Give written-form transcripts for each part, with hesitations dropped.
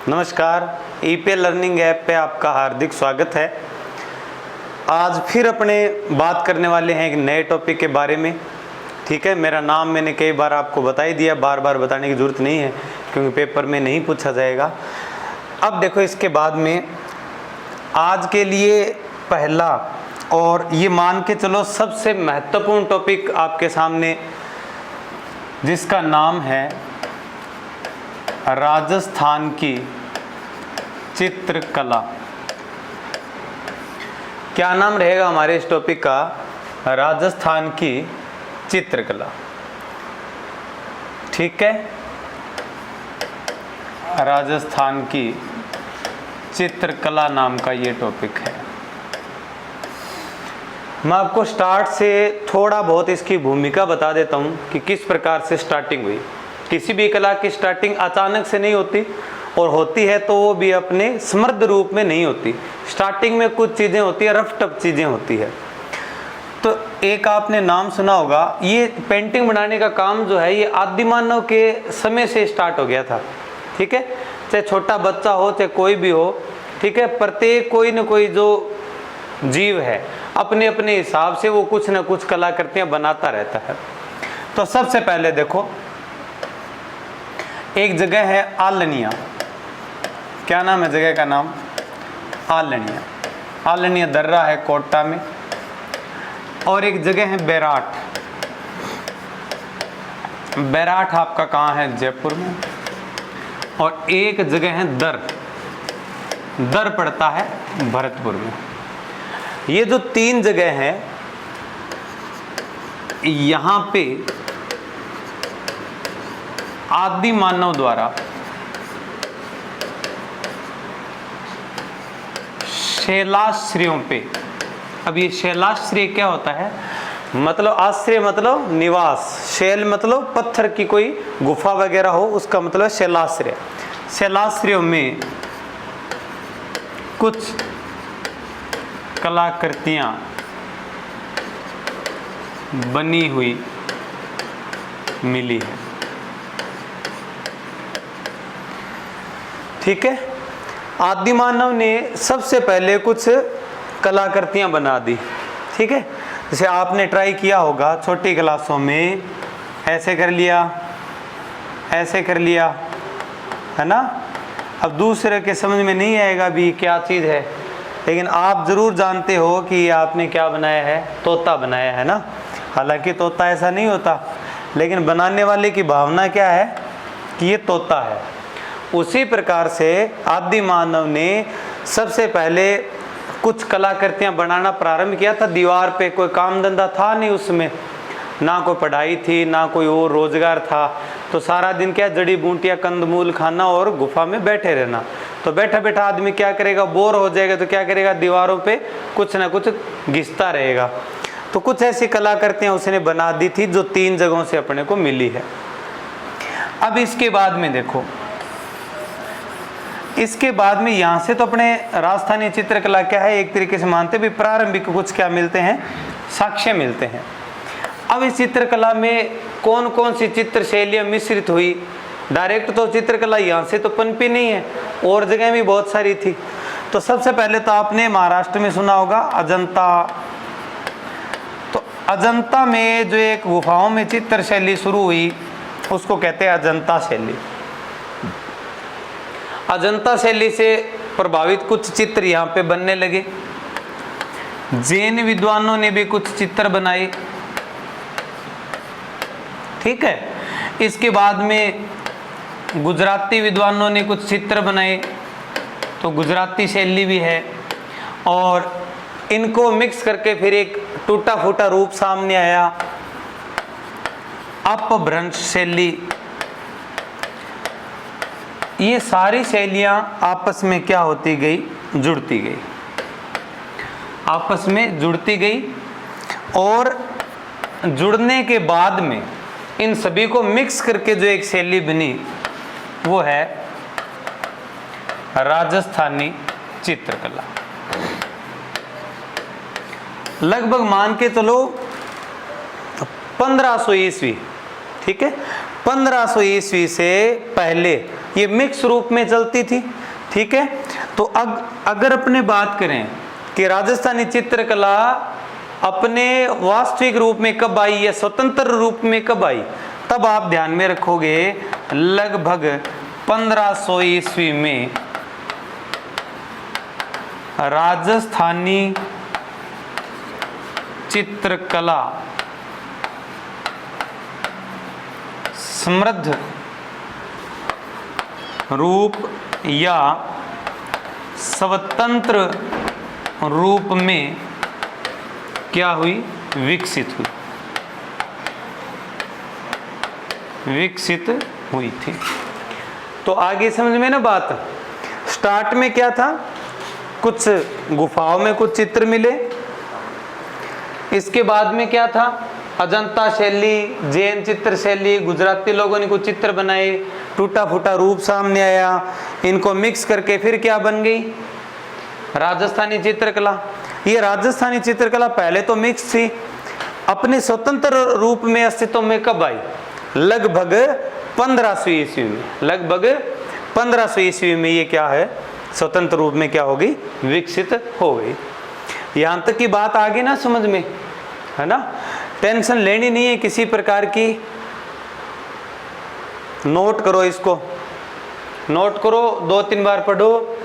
नमस्कार, ईपे learning app पे आपका हार्दिक स्वागत है। आज फिर अपने बात करने वाले हैं एक नए टॉपिक के बारे में। ठीक है, मेरा नाम मैंने कई बार आपको बता ही दिया, बार बार बताने की ज़रूरत नहीं है क्योंकि पेपर में नहीं पूछा जाएगा। अब देखो, इसके बाद में आज के लिए पहला और ये मान के चलो सबसे महत्वपूर्ण टॉपिक आपके सामने, जिसका नाम है राजस्थान की चित्रकला। क्या नाम रहेगा हमारे इस टॉपिक का? राजस्थान की चित्रकला। ठीक है, राजस्थान की चित्रकला नाम का ये टॉपिक है। मैं आपको स्टार्ट से थोड़ा बहुत इसकी भूमिका बता देता हूँ कि किस प्रकार से स्टार्टिंग हुई। किसी भी कला की स्टार्टिंग अचानक से नहीं होती, और होती है तो वो भी अपने समृद्ध रूप में नहीं होती। स्टार्टिंग में कुछ चीज़ें होती है, रफ टफ चीज़ें होती है। तो एक आपने नाम सुना होगा, ये पेंटिंग बनाने का काम जो है ये आदि मानव के समय से स्टार्ट हो गया था। ठीक है, चाहे छोटा बच्चा हो चाहे कोई भी हो, ठीक है, प्रत्येक कोई न कोई जो जीव है अपने अपने हिसाब से वो कुछ न कुछ कलाकृतियाँ बनाता रहता है। तो सबसे पहले देखो, एक जगह है आलनिया। क्या नाम है जगह का? नाम आलनिया। आलनिया दर्रा है कोटा में। और एक जगह है बैराठ। बैराठ आपका कहाँ है? जयपुर में। और एक जगह है दर। दर पड़ता है भरतपुर में। ये जो तीन जगह हैं, यहाँ पे आदि मानव द्वारा शैलाश्रयों पे, अब ये शैलाश्रय क्या होता है? मतलब आश्रय मतलब निवास, शैल मतलब पत्थर की कोई गुफा वगैरह हो, उसका मतलब है शैलाश्रय। शैलाश्रयों में कुछ कलाकृतियां बनी हुई मिली है। ठीक है, आदि मानव ने सबसे पहले कुछ कलाकृतियां बना दी। ठीक है, जैसे आपने ट्राई किया होगा छोटी क्लासों में, ऐसे कर लिया, ऐसे कर लिया, है ना। अब दूसरे के समझ में नहीं आएगा भी क्या चीज़ है, लेकिन आप ज़रूर जानते हो कि ये आपने क्या बनाया है? तोता बनाया है ना। हालांकि तोता ऐसा नहीं होता, लेकिन बनाने वाले की भावना क्या है कि ये तोता है। उसी प्रकार से आदि मानव ने सबसे पहले कुछ कलाकृतियां बनाना प्रारंभ किया था। दीवार पे कोई काम धंधा था नहीं उसमें, ना कोई पढ़ाई थी ना कोई और रोजगार था, तो सारा दिन क्या जड़ी बूटियां कंदमूल खाना और गुफा में बैठे रहना। तो बैठा बैठा आदमी क्या करेगा? बोर हो जाएगा तो क्या करेगा? दीवारों पे कुछ ना कुछ घिसता रहेगा। तो कुछ ऐसी कलाकृतियां उसने बना दी थी जो तीन जगहों से अपने को मिली है। अब इसके बाद में देखो, इसके बाद में यहाँ से तो अपने राजस्थानी चित्रकला क्या है, एक तरीके से मानते भी प्रारंभिक कुछ क्या मिलते हैं? साक्ष्य मिलते हैं। अब इस चित्रकला में कौन कौन सी चित्र शैलियाँ मिश्रित हुई? डायरेक्ट तो चित्रकला यहाँ से तो पनपी नहीं है, और जगह भी बहुत सारी थी। तो सबसे पहले तो आपने महाराष्ट्र में सुना होगा अजंता। तो अजंता में जो एक गुफाओं में चित्र शैली शुरू हुई उसको कहते हैं अजंता शैली। अजंता शैली से प्रभावित कुछ चित्र यहाँ पे बनने लगे। जैन विद्वानों ने भी कुछ चित्र बनाए। ठीक है, इसके बाद में गुजराती विद्वानों ने कुछ चित्र बनाए, तो गुजराती शैली भी है। और इनको मिक्स करके फिर एक टूटा फूटा रूप सामने आया, अपभ्रंश शैली। ये सारी शैलियाँ आपस में क्या होती गई? जुड़ती गई, आपस में जुड़ती गई। और जुड़ने के बाद में इन सभी को मिक्स करके जो एक शैली बनी वो है राजस्थानी चित्रकला। लगभग मान के चलो 1500 ईस्वी, ठीक है, 1500 ईस्वी से पहले ये मिक्स रूप में चलती थी। ठीक है, तो अगर अपने बात करें कि राजस्थानी चित्रकला अपने वास्तविक रूप में कब आई या स्वतंत्र रूप में कब आई, तब आप ध्यान में रखोगे लगभग 1500 ईस्वी में राजस्थानी चित्रकला समृद्ध रूप या स्वतंत्र रूप में क्या हुई, विकसित हुई थी। तो आगे समझ में ना बात, स्टार्ट में क्या था, कुछ गुफाओं में कुछ चित्र मिले, इसके बाद में क्या था, अजंता शैली, जैन चित्र शैली, गुजराती लोगों ने कुछ चित्र बनाए, टूटा फूटा रूप सामने आया, इनको मिक्स करके फिर क्या बन गई, राजस्थानी चित्रकला। ये राजस्थानी चित्रकला पहले तो मिक्स थी, अपने स्वतंत्र रूप में अस्तित्व में कब आई, लगभग 1500 ईस्वी में। लगभग 1500 ईस्वी में ये क्या है, स्वतंत्र रूप में क्या हो गई, विकसित हो गई। यहां तक की बात आगे ना समझ में, है ना, टेंशन लेनी नहीं है किसी प्रकार की। नोट करो, इसको नोट करो, 2-3 बार पढ़ो।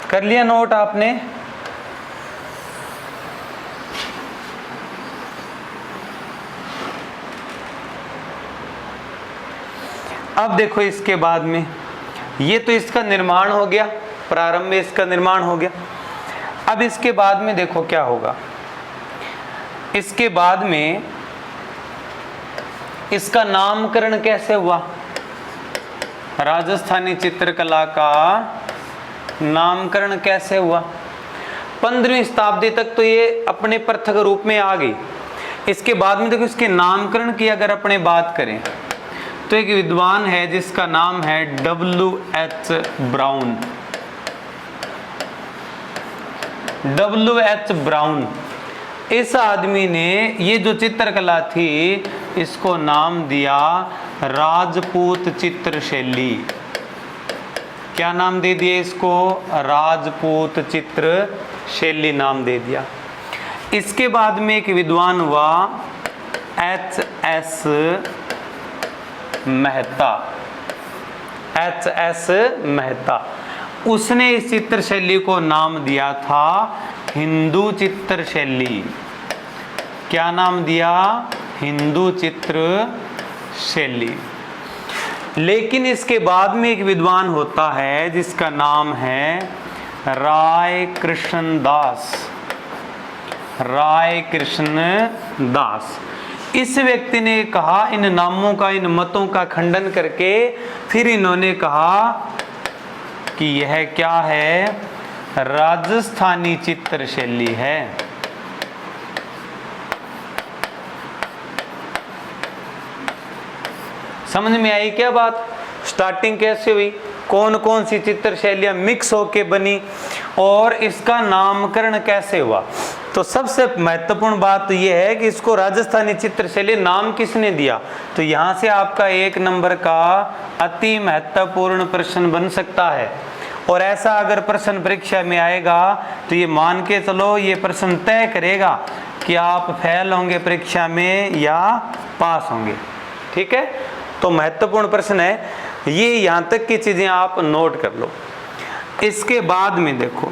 कर लिया नोट आपने? अब देखो इसके बाद में, ये तो इसका निर्माण हो गया, प्रारंभ में इसका निर्माण हो गया। अब इसके बाद में देखो क्या होगा, इसके बाद में इसका नामकरण कैसे हुआ, राजस्थानी चित्रकला का नामकरण कैसे हुआ। 15वीं शताब्दी तक तो ये अपने पृथक रूप में आ गई। इसके बाद में देखो इसके नामकरण की अगर अपने बात करें तो एक विद्वान है जिसका नाम है W.H. ब्राउन। W.H. ब्राउन, इस आदमी ने ये जो चित्रकला थी इसको नाम दिया राजपूत चित्र शैली। क्या नाम दे दिया इसको, राजपूत चित्र शैली नाम दे दिया। इसके बाद में एक विद्वान हुआ H.S. मेहता। H.S. मेहता, उसने इस चित्र शैली को नाम दिया था हिंदू चित्र शैली। क्या नाम दिया, हिंदू चित्र शैली। लेकिन इसके बाद में एक विद्वान होता है जिसका नाम है राय कृष्ण दास। राय कृष्ण दास, इस व्यक्ति ने कहा, इन नामों का, इन मतों का खंडन करके फिर इन्होंने कहा कि यह क्या है, राजस्थानी चित्र शैली है। समझ में आई क्या बात, स्टार्टिंग कैसे हुई, कौन कौन सी चित्र शैलियां मिक्स होके बनी और इसका नामकरण कैसे हुआ। तो सबसे महत्वपूर्ण बात तो यह है कि इसको राजस्थानी चित्र शैली नाम किसने दिया। तो यहां से आपका 1 नंबर का अति महत्वपूर्ण प्रश्न बन सकता है। और ऐसा अगर प्रश्न परीक्षा में आएगा तो ये मान के चलो, ये प्रश्न तय करेगा कि आप फेल होंगे परीक्षा में या पास होंगे। ठीक है, तो महत्वपूर्ण प्रश्न है ये, यहां तक की चीजें आप नोट कर लो। इसके बाद में देखो,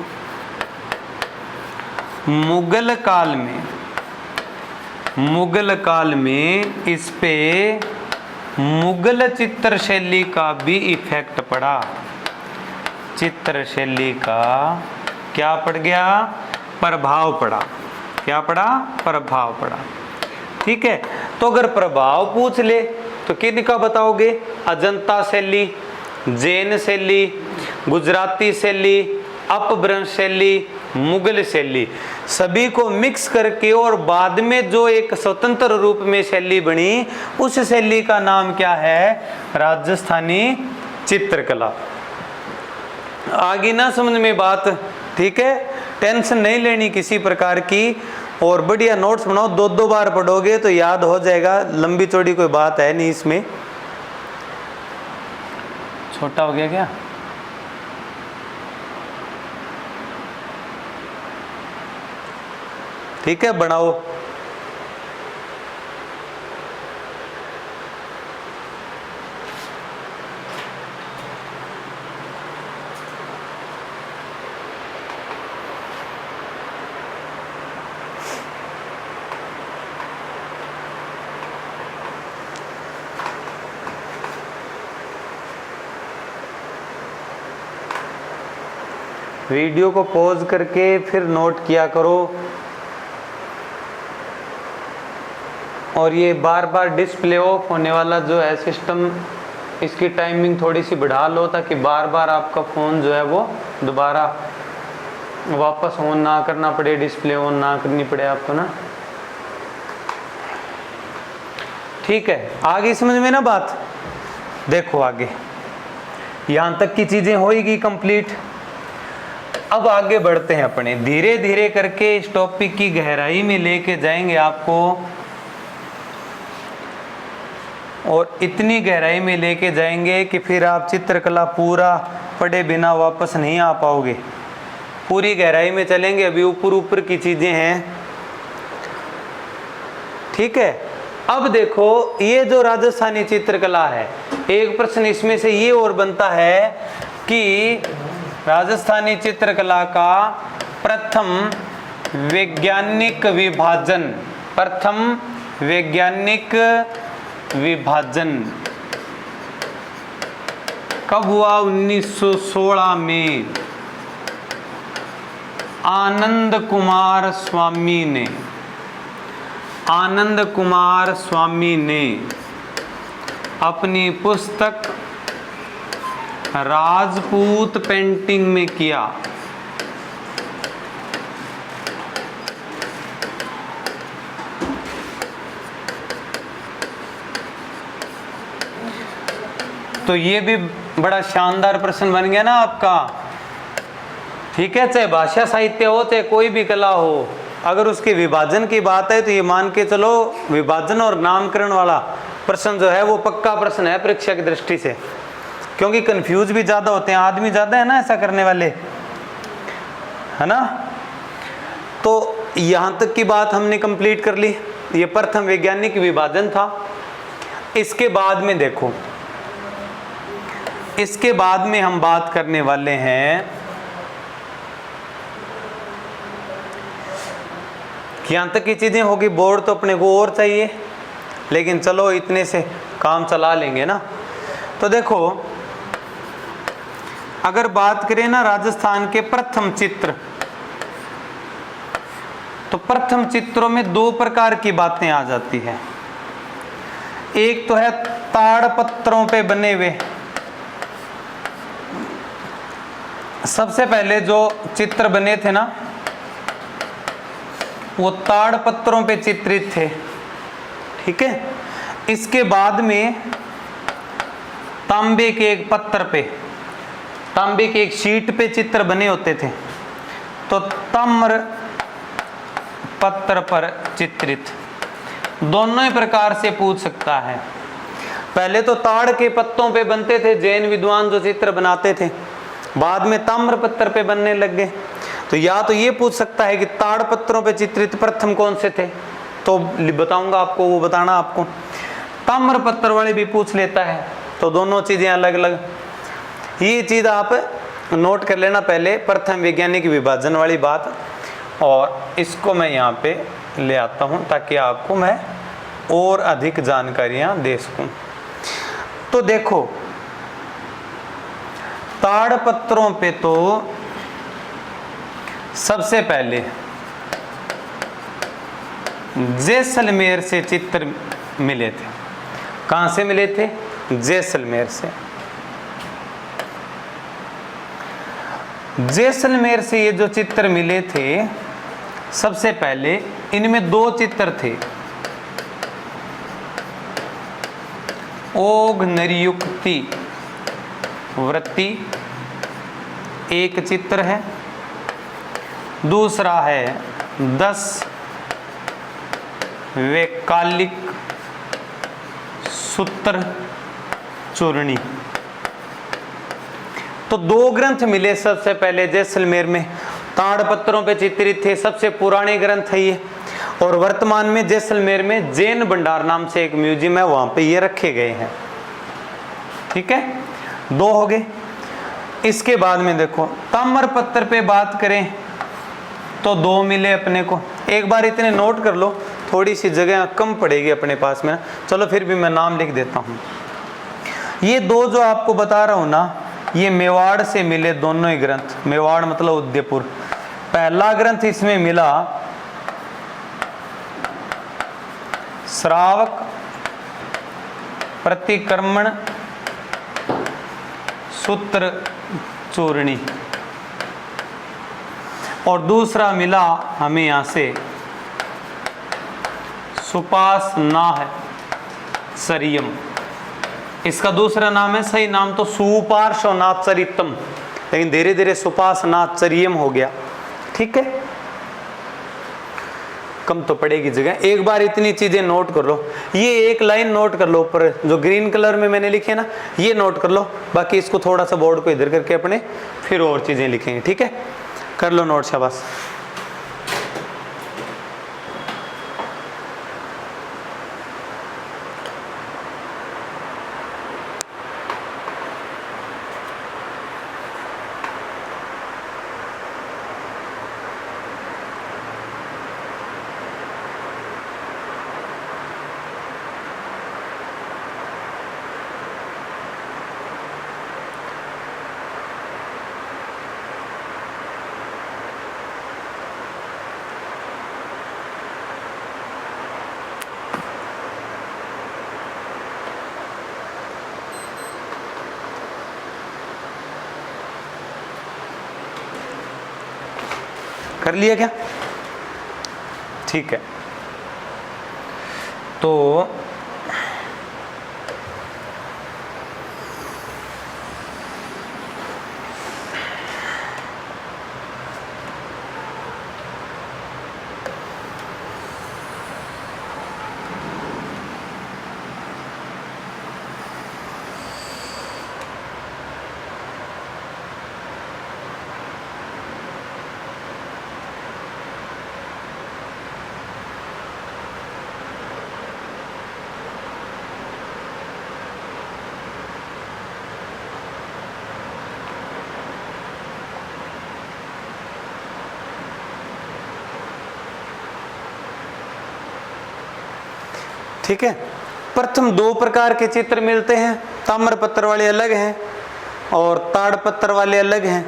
मुगल काल में इस पे मुगल चित्र शैली का भी इफेक्ट पड़ा। चित्र शैली का क्या पड़ गया, प्रभाव पड़ा। क्या पड़ा, प्रभाव पड़ा। ठीक है, तो अगर प्रभाव पूछ ले तो किनका बताओगे, अजंता शैली, जैन शैली, गुजराती शैली, अपभ्रंश शैली, मुगल शैली, सभी को मिक्स करके और बाद में जो एक स्वतंत्र रूप में शैली बनी उस शैली का नाम क्या है, राजस्थानी चित्रकला। आगे ना समझ में बात, ठीक है। टेंशन नहीं लेनी किसी प्रकार की, और बढ़िया नोट्स बनाओ, 2-2 बार पढ़ोगे तो याद हो जाएगा, लंबी चौड़ी कोई बात है नहीं इसमें। छोटा हो गया क्या? ठीक है, बनाओ। वीडियो को पॉज करके फिर नोट किया करो, और ये बार बार डिस्प्ले ऑफ होने वाला जो है सिस्टम, इसकी टाइमिंग थोड़ी सी बढ़ा लो ताकि बार बार आपका फ़ोन जो है वो दोबारा वापस ऑन ना करना पड़े, डिस्प्ले ऑन ना करनी पड़े आपको ना। ठीक है, आगे समझ में ना बात? देखो आगे यहाँ तक की चीज़ें होएगी कंप्लीट। अब आगे बढ़ते हैं अपने, धीरे धीरे करके इस टॉपिक की गहराई में लेके जाएंगे आपको, और इतनी गहराई में लेके जाएंगे कि फिर आप चित्रकला पूरा पढ़े बिना वापस नहीं आ पाओगे। पूरी गहराई में चलेंगे, अभी ऊपर ऊपर की चीजें हैं। ठीक है, अब देखो ये जो राजस्थानी चित्रकला है, एक प्रश्न इसमें से ये और बनता है कि राजस्थानी चित्रकला का प्रथम वैज्ञानिक विभाजन, प्रथम वैज्ञानिक विभाजन कब हुआ? 1916 में आनंद कुमार स्वामी ने अपनी पुस्तक राजपूत पेंटिंग में किया। तो ये भी बड़ा शानदार प्रश्न बन गया ना आपका। ठीक है, चाहे भाषा साहित्य हो चाहे कोई भी कला हो, अगर उसके विभाजन की बात है तो ये मान के चलो विभाजन और नामकरण वाला प्रश्न जो है वो पक्का प्रश्न है परीक्षा की दृष्टि से, क्योंकि कंफ्यूज भी ज्यादा होते हैं, आदमी ज्यादा है ना ऐसा करने वाले, है ना। तो यहां तक की बात हमने कंप्लीट कर ली, ये प्रथम वैज्ञानिक विभाजन था। इसके बाद में देखो, इसके बाद में हम बात करने वाले हैं, यहां तक की चीजें होगी, बोर्ड तो अपने को और चाहिए, लेकिन चलो इतने से काम चला लेंगे ना। तो देखो अगर बात करें ना राजस्थान के प्रथम चित्र, तो प्रथम चित्रों में 2 प्रकार की बातें आ जाती है। एक तो है ताड़पत्रों पे बने हुए, सबसे पहले जो चित्र बने थे ना वो ताड़पत्रों पे चित्रित थे। ठीक है, इसके बाद में तांबे के एक पत्थर पे, तांबे के एक शीट पे चित्र बने होते थे, तो ताम्र पत्थर पर चित्रित, दोनों ही प्रकार से पूछ सकता है। पहले तो ताड़ के पत्तों पे बनते थे जैन विद्वान जो चित्र बनाते थे, बाद में ताम्र पत्थर पे बनने लग गए। तो या तो ये पूछ सकता है कि ताड़ पत्थरों पे चित्रित प्रथम कौन से थे, तो बताऊंगा आपको, वो बताना आपको। ताम्र पत्थर वाले भी पूछ लेता है, तो दोनों चीजें अलग अलग। ये चीज आप नोट कर लेना पहले, प्रथम वैज्ञानिक विभाजन वाली बात, और इसको मैं यहाँ पे ले आता हूँ ताकि आपको मैं और अधिक जानकारियां दे सकूं। तो देखो ताड़पत्रों पे तो सबसे पहले जैसलमेर से चित्र मिले थे। कहां से मिले थे? जैसलमेर से। जैसलमेर से ये जो चित्र मिले थे, सबसे पहले इनमें 2 चित्र थे। ओघ नरयुक्ति वृत्ति एक चित्र है, दूसरा है 10 वैकालिक सूत्र चूर्णी। तो 2 ग्रंथ मिले सबसे पहले जैसलमेर में, ताड़पत्रों पे चित्रित थे, सबसे पुराने ग्रंथ है ये। और वर्तमान में जैसलमेर में जैन भंडार नाम से एक म्यूजियम है, वहां पे ये रखे गए हैं। ठीक है, 2 हो गए। इसके बाद में देखो ताम्रपत्र पे बात करें तो 2 मिले अपने को। एक बार इतने नोट कर लो, थोड़ी सी जगह कम पड़ेगी अपने पास में, चलो फिर भी मैं नाम लिख देता हूं। ये 2 जो आपको बता रहा हूं ना, ये मेवाड़ से मिले दोनों ही ग्रंथ। मेवाड़ मतलब उदयपुर। पहला ग्रंथ इसमें मिला श्रावक प्रतिक्रमण सूत्र चूर्णी, और दूसरा मिला हमें यहां से सुपासनाह चरियम। इसका दूसरा नाम है, सही नाम तो सुपार्श्वनाथचरितम, लेकिन धीरे धीरे सुपासनाथचरियम हो गया। ठीक है, कम तो पड़ेगी जगह। एक बार इतनी चीजें नोट कर लो। ये एक लाइन नोट कर लो, ऊपर जो ग्रीन कलर में मैंने लिखे ना, ये नोट कर लो। बाकी इसको थोड़ा सा बोर्ड को इधर करके अपने फिर और चीजें लिखेंगे। ठीक है, कर लो नोट, शाबाश। कर लिया क्या? ठीक है, तो ठीक है, प्रथम 2 प्रकार के चित्र मिलते हैं, ताम्रपत्र वाले अलग हैं और ताड़पत्र वाले अलग हैं।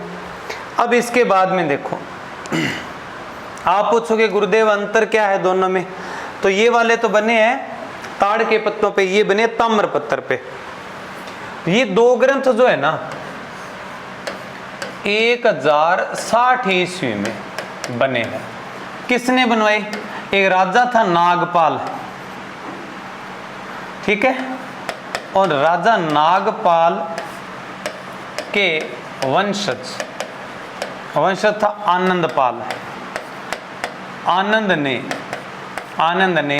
अब इसके बाद में देखो, आप पूछोगे गुरुदेव अंतर क्या है दोनों में? तो ये वाले तो बने हैं ताड़ के पत्तों पे, ये बने ताम्रपत्र पे। ये 2 ग्रंथ जो है ना 1060 ईस्वी में बने हैं। किसने बनवाए? एक राजा था नागपाल, ठीक है, और राजा नागपाल के वंशज था आनंदपाल। आनंद ने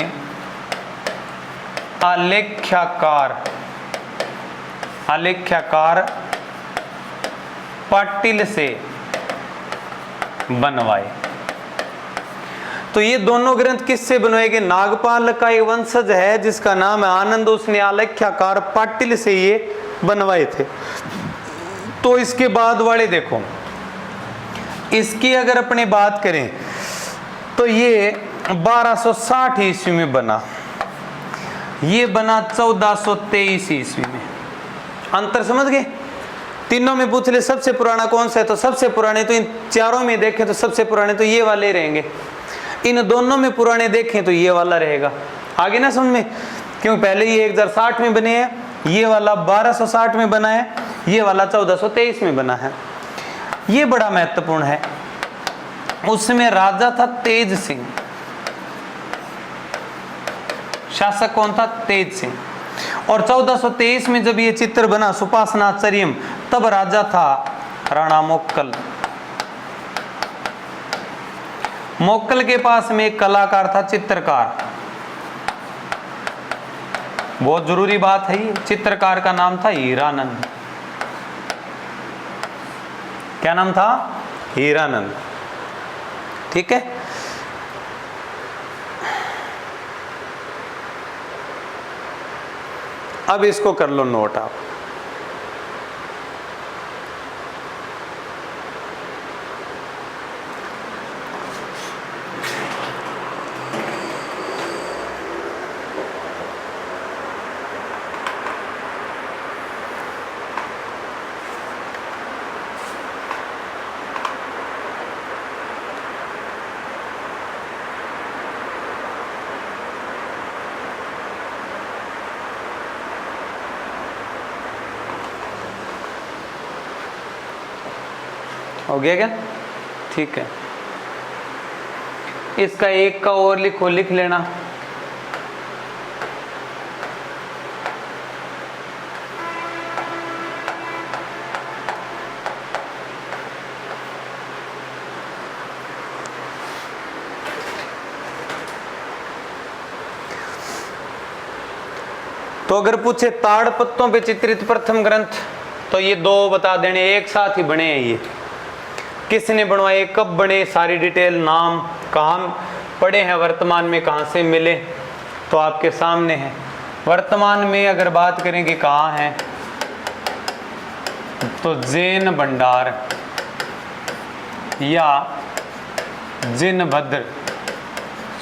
आलेख्याकार पाटिल से बनवाए। तो ये दोनों ग्रंथ किससे बनवाए गए? नागपाल का एक वंशज है जिसका नाम है आनंद, उसने आलेख्याकार पाटिल से ये बनवाए थे। तो इसके बाद वाले देखो, इसकी अगर अपने बात करें तो ये 1260 ईस्वी में बना, ये बना 1423 ईस्वी में। अंतर समझ गए? तीनों में पूछ ले सबसे पुराना कौन सा है, तो सबसे पुराने तो इन चारों में देखें तो सबसे पुराने तो ये वाले रहेंगे। इन दोनों में पुराने देखें तो ये वाला रहेगा। आगे ना समझ में, क्योंकि पहले ये 1060 में बने हैं, ये वाला 1260 में बना है, ये वाला 1423 में बना है। ये बड़ा महत्वपूर्ण है। उसमें राजा था तेज सिंह, शासक कौन था? तेज सिंह। और 1423 में जब ये चित्र बना सुपासनाचर्यम, तब राजा था राणा मोक्कल। मोक्कल के पास में एक कलाकार था, चित्रकार। बहुत जरूरी बात है ये। चित्रकार का नाम था हीरानंद। क्या नाम था? हीरानंद। ठीक है। अब इसको कर लो नोट आप। हो गया क्या? ठीक है। इसका एक का और लिखो, लिख लेना। तो अगर पूछे ताड़ पत्तों पे चित्रित प्रथम ग्रंथ, तो ये दो बता देने, एक साथ ही बने हैं ये। किसने बनवाए, कब बने, सारी डिटेल, नाम, कहाँ पढ़े हैं, वर्तमान में कहाँ से मिले, तो आपके सामने है। वर्तमान में अगर बात करें कि कहाँ है, तो जैन भंडार या जिनभद्र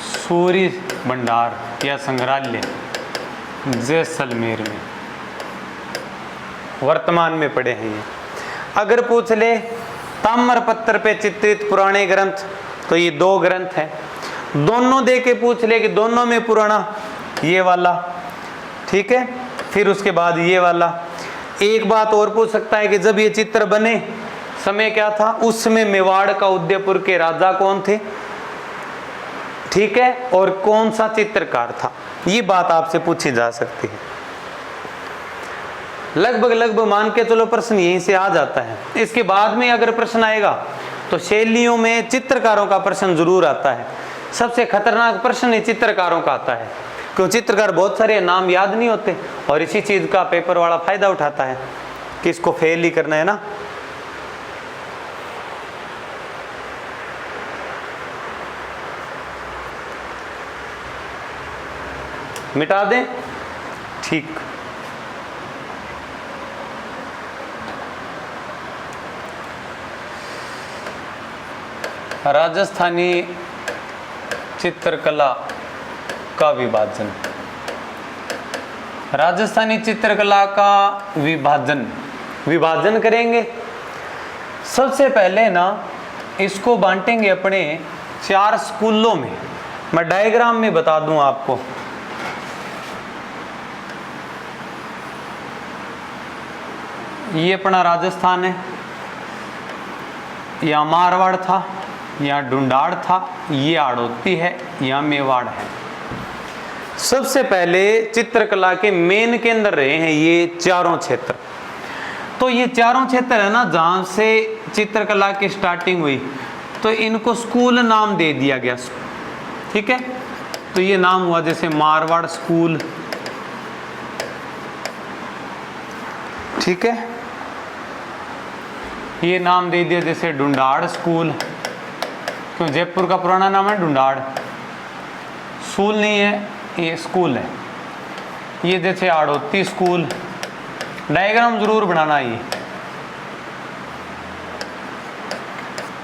सूरी भंडार या संग्रहालय जैसलमेर में वर्तमान में पड़े हैं ये। अगर पूछ ले ताम्रपत्र पे चित्रित पुराने ग्रंथ, तो ये दो ग्रंथ हैं। दोनों दे के पूछ ले कि दोनों में पुराना ये वाला, ठीक है, फिर उसके बाद ये वाला। एक बात और पूछ सकता है कि जब ये चित्र बने समय क्या था, उसमें मेवाड़ का उदयपुर के राजा कौन थे, ठीक है, और कौन सा चित्रकार था, ये बात आपसे पूछी जा सकती है। लगभग मान के चलो प्रश्न यहीं से आ जाता है। इसके बाद में अगर प्रश्न आएगा तो शैलियों में चित्रकारों का प्रश्न जरूर आता है। सबसे खतरनाक प्रश्न ही चित्रकारों का आता है, क्यों चित्रकार बहुत सारे नाम याद नहीं होते, और इसी चीज का पेपर वाला फायदा उठाता है कि इसको फेल ही करना है ना। मिटा दें, ठीक। राजस्थानी चित्रकला का विभाजन। राजस्थानी चित्रकला का विभाजन करेंगे। सबसे पहले ना इसको बांटेंगे अपने 4 स्कूलों में। मैं डायग्राम में बता दूं आपको। ये अपना राजस्थान है, या मारवाड़ था, या ढूंढाड़ था, ये आड़ोती है, या मेवाड़ है। सबसे पहले चित्रकला के मेन केंद्र रहे हैं ये चारों क्षेत्र। तो ये चारों क्षेत्र है ना जहां से चित्रकला की स्टार्टिंग हुई, तो इनको स्कूल नाम दे दिया गया, ठीक है। तो ये नाम हुआ जैसे मारवाड़ स्कूल, ठीक है। ये नाम दे दिया जैसे ढूंढाड़ स्कूल, क्यों जयपुर का पुराना नाम है ढूंढाड़, स्कूल नहीं है ये स्कूल है। ये जैसे आड़ोती स्कूल, डायग्राम जरूर बनाना ये।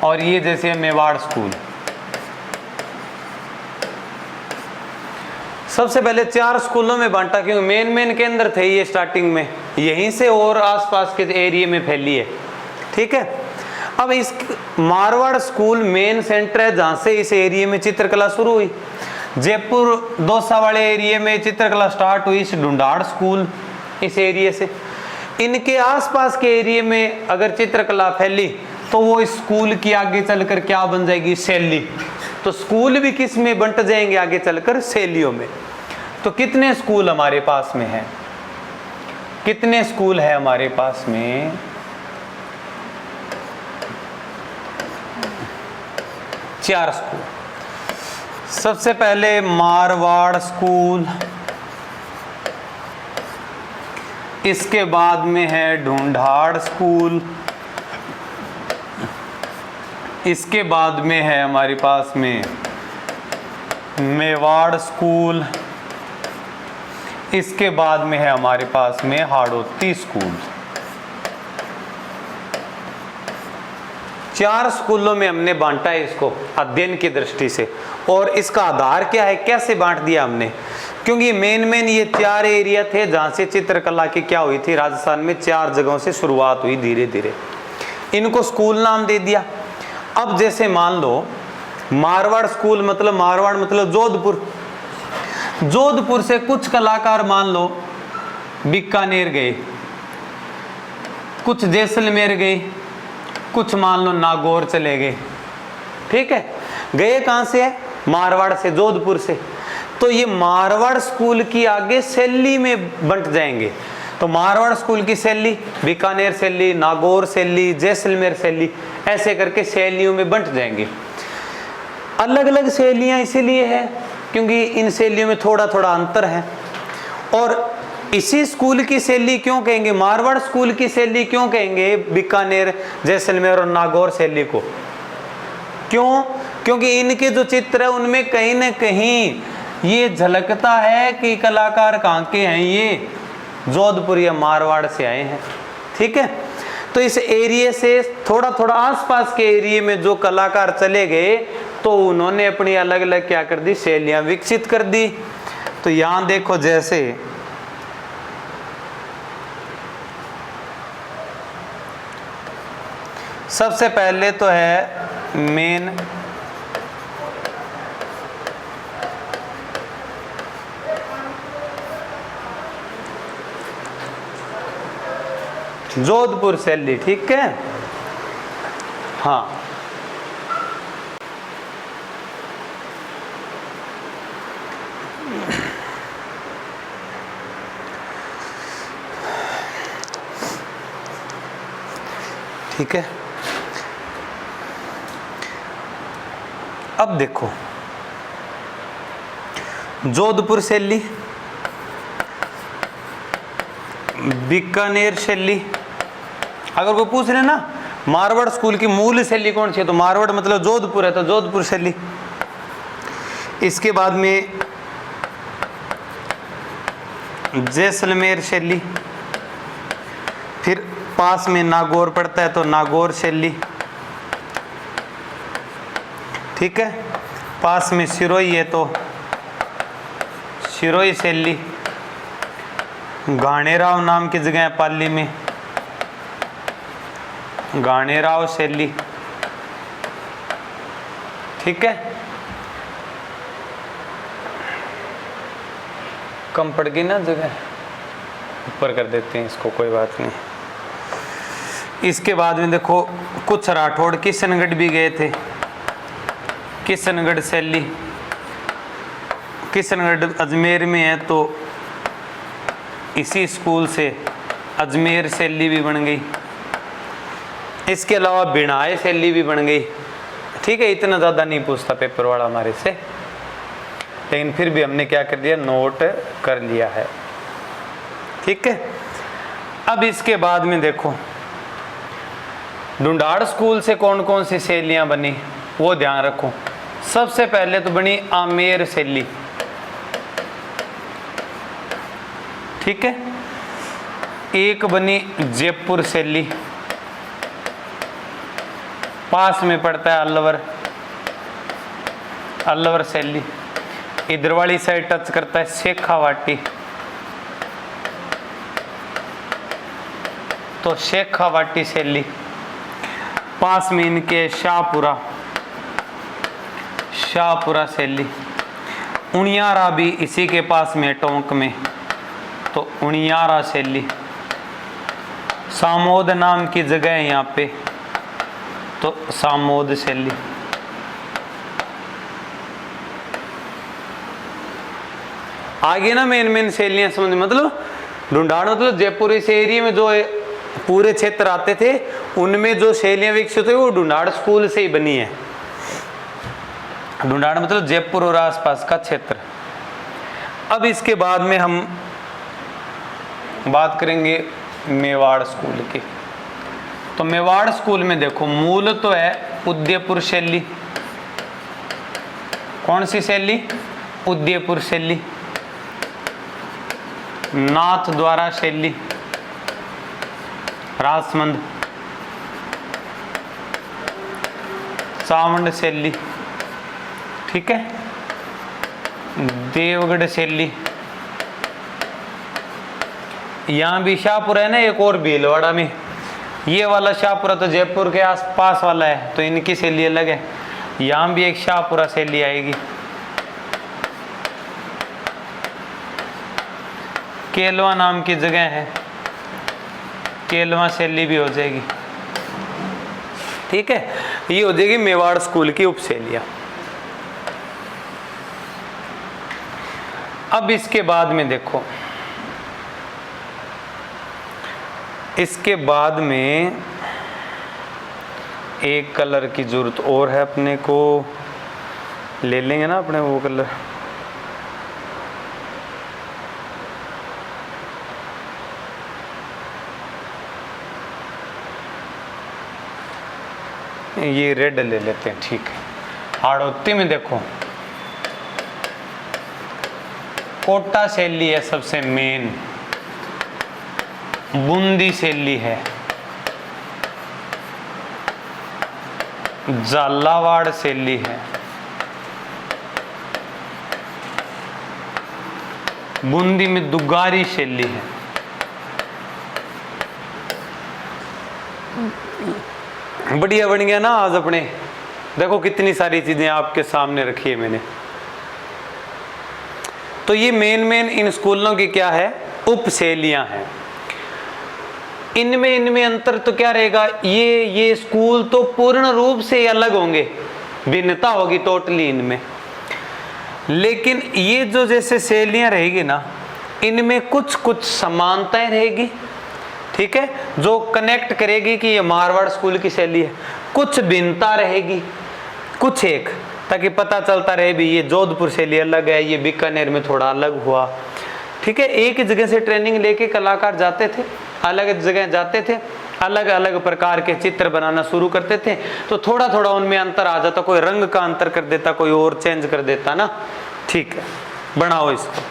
और ये जैसे मेवाड़ स्कूल। सबसे पहले 4 स्कूलों में बांटा, क्योंकि मेन केंद्र थे ये स्टार्टिंग में, यहीं से और आसपास के एरिया में फैली है, ठीक है। अब इस मारवाड़ स्कूल मेन सेंटर है जहां से इस एरिया में चित्रकला शुरू हुई। जयपुर दौसा वाले एरिया में चित्रकला स्टार्ट हुई इस ढूंढाड़ स्कूल इस एरिया से। इनके आसपास के एरिया में अगर चित्रकला फैली तो वो इस स्कूल की आगे चलकर क्या बन जाएगी, शैली। तो स्कूल भी किस में बंट जाएंगे आगे चलकर, शैलियों में। तो कितने स्कूल हमारे पास में है, कितने स्कूल है हमारे पास में, 4 स्कूल। सबसे पहले मारवाड़ स्कूल, इसके बाद में है ढूंढाड़ स्कूल, इसके बाद में है हमारे पास में मेवाड़ स्कूल, इसके बाद में है हमारे पास में हाड़ौती स्कूल। 4 स्कूलों में हमने बांटा है इसको अध्ययन की दृष्टि से। और इसका आधार क्या है, कैसे बांट दिया हमने, क्योंकि मेन ये 4 एरिया थे जहां से चित्रकला की क्या हुई थी, राजस्थान में 4 जगहों से शुरुआत हुई धीरे धीरे, इनको स्कूल नाम दे दिया। अब जैसे मान लो मारवाड़ स्कूल, मतलब मारवाड़ मतलब जोधपुर, जोधपुर से कुछ कलाकार मान लो बीकानेर गए, कुछ जैसलमेर गए, कुछ मान लो नागौर चले गए, ठीक है, गए कहां से है, मारवाड़ से, जोधपुर से। तो ये मारवाड़ स्कूल की आगे शैली में बंट जाएंगे। तो मारवाड़ स्कूल की शैली, बीकानेर शैली, नागौर शैली, जैसलमेर शैली, ऐसे करके शैलियों में बंट जाएंगे। अलग अलग शैलियां इसीलिए है क्योंकि इन शैलियों में थोड़ा थोड़ा अंतर है। और इसी स्कूल की शैली क्यों कहेंगे, मारवाड़ स्कूल की शैली क्यों कहेंगे बीकानेर, जैसलमेर और नागौर शैली को, क्यों, क्योंकि इनके जो चित्र है उनमें कहीं ना कहीं ये झलकता है कि कलाकार कहाँ के हैं, ये जोधपुर या मारवाड़ से आए हैं, ठीक है। तो इस एरिया से थोड़ा थोड़ा आसपास के एरिया में जो कलाकार चले गए तो उन्होंने अपनी अलग अलग क्या कर दी, शैलियां विकसित कर दी। तो यहां देखो जैसे सबसे पहले तो है मेन जोधपुर शैली, ठीक है, हाँ। ठीक है, अब देखो जोधपुर शैली, बीकानेर शैली, अगर कोई पूछ रहे ना मारवाड़ स्कूल की मूल शैली कौन सी है, तो मारवाड़ मतलब जोधपुर है, तो जोधपुर शैली। इसके बाद में जैसलमेर शैली, फिर पास में नागौर पड़ता है तो नागौर शैली, ठीक है, पास में सिरोही है तो सिरोही शैली, गाणेराव नाम की जगह है पाली में, गाणेराव शैली, ठीक है। कम पड़ गई ना जगह, ऊपर कर देते हैं इसको, कोई बात नहीं। इसके बाद में देखो कुछ राठौड़ किशनगढ़ भी गए थे, किशनगढ़ शैली, किशनगढ़ अजमेर में है तो इसी स्कूल से अजमेर शैली भी बन गई। इसके अलावा बिनाए शैली भी बन गई, ठीक है। इतना ज़्यादा नहीं पूछता पेपर वाला हमारे से, लेकिन फिर भी हमने क्या कर दिया, नोट कर लिया है, ठीक है। अब इसके बाद में देखो ढूंढाड़ स्कूल से कौन कौन सी शैलियाँ बनी वो ध्यान रखो। सबसे पहले तो बनी आमेर शैली, ठीक है। एक बनी जयपुर शैली, पास में पड़ता है अलवर, अलवर शैली। इधर वाली साइड टच करता है शेखावाटी, तो शेखावाटी शैली। पास में इनके शाहपुरा, शाहपुरा शैली। उनियारा भी इसी के पास में टोंक में, तो उनियारा शैली। सामोद नाम की जगह है यहाँ पे, तो सामोद शैली। आगे ना मेन मेन शैलियां समझ, मतलब ढूंढाड़ मतलब जयपुर इस एरिया में जो पूरे क्षेत्र आते थे उनमें जो शैलियां विकसित हुई वो ढूंढाड़ स्कूल से ही बनी है। ढूंढाड़ मतलब जयपुर और आसपास का क्षेत्र। अब इसके बाद में हम बात करेंगे मेवाड़ स्कूल की। तो मेवाड़ स्कूल में देखो मूल तो है उदयपुर शैली। कौन सी शैली? उदयपुर शैली। नाथ द्वारा शैली, राजमंद, चावंड शैली, ठीक है, देवगढ़ शैली। यहाँ भी शाहपुरा है ना, एक और भीलवाड़ा में। ये वाला शाहपुरा तो जयपुर के आसपास वाला है, तो इनकी शैली अलग है। यहाँ भी एक शाहपुरा शैली आएगी। केलवा नाम की जगह है, केलवा शैली भी हो जाएगी, ठीक है। ये हो जाएगी मेवाड़ स्कूल की उपशैलियां। अब इसके बाद में देखो, इसके बाद में एक कलर की जरूरत और है अपने को, ले लेंगे ना अपने वो कलर। ये रेड ले लेते हैं, ठीक है। हाड़ौती में देखो कोटा शैली है सबसे मेन, बूंदी शैली है, झालावाड़ शैली है, बूंदी में दुगारी शैली है। बढ़िया बन गया ना आज अपने। देखो कितनी सारी चीजें आपके सामने रखी है मैंने। तो ये मेन इन स्कूलों की क्या है? उपशैलियां हैं। इनमें अंतर तो क्या रहेगा? ये स्कूल तो पूर्ण रूप से अलग होंगे, भिन्नता होगी टोटली इनमें। लेकिन ये जो जैसे शैलियां रहेगी ना, इनमें कुछ समानताएं रहेगी, ठीक है, जो कनेक्ट करेगी कि ये मारवाड़ स्कूल की शैली है। कुछ भिन्नता रहेगी, कुछ एक, ताकि पता चलता रहे भी ये जोधपुर शैली अलग है, ये बीकानेर में थोड़ा अलग हुआ, ठीक है। एक ही जगह से ट्रेनिंग लेके कलाकार जाते थे, अलग जगह जाते थे, अलग अलग प्रकार के चित्र बनाना शुरू करते थे, तो थोड़ा थोड़ा उनमें अंतर आ जाता। कोई रंग का अंतर कर देता, कोई और चेंज कर देता ना, ठीक है। बनाओ इसको।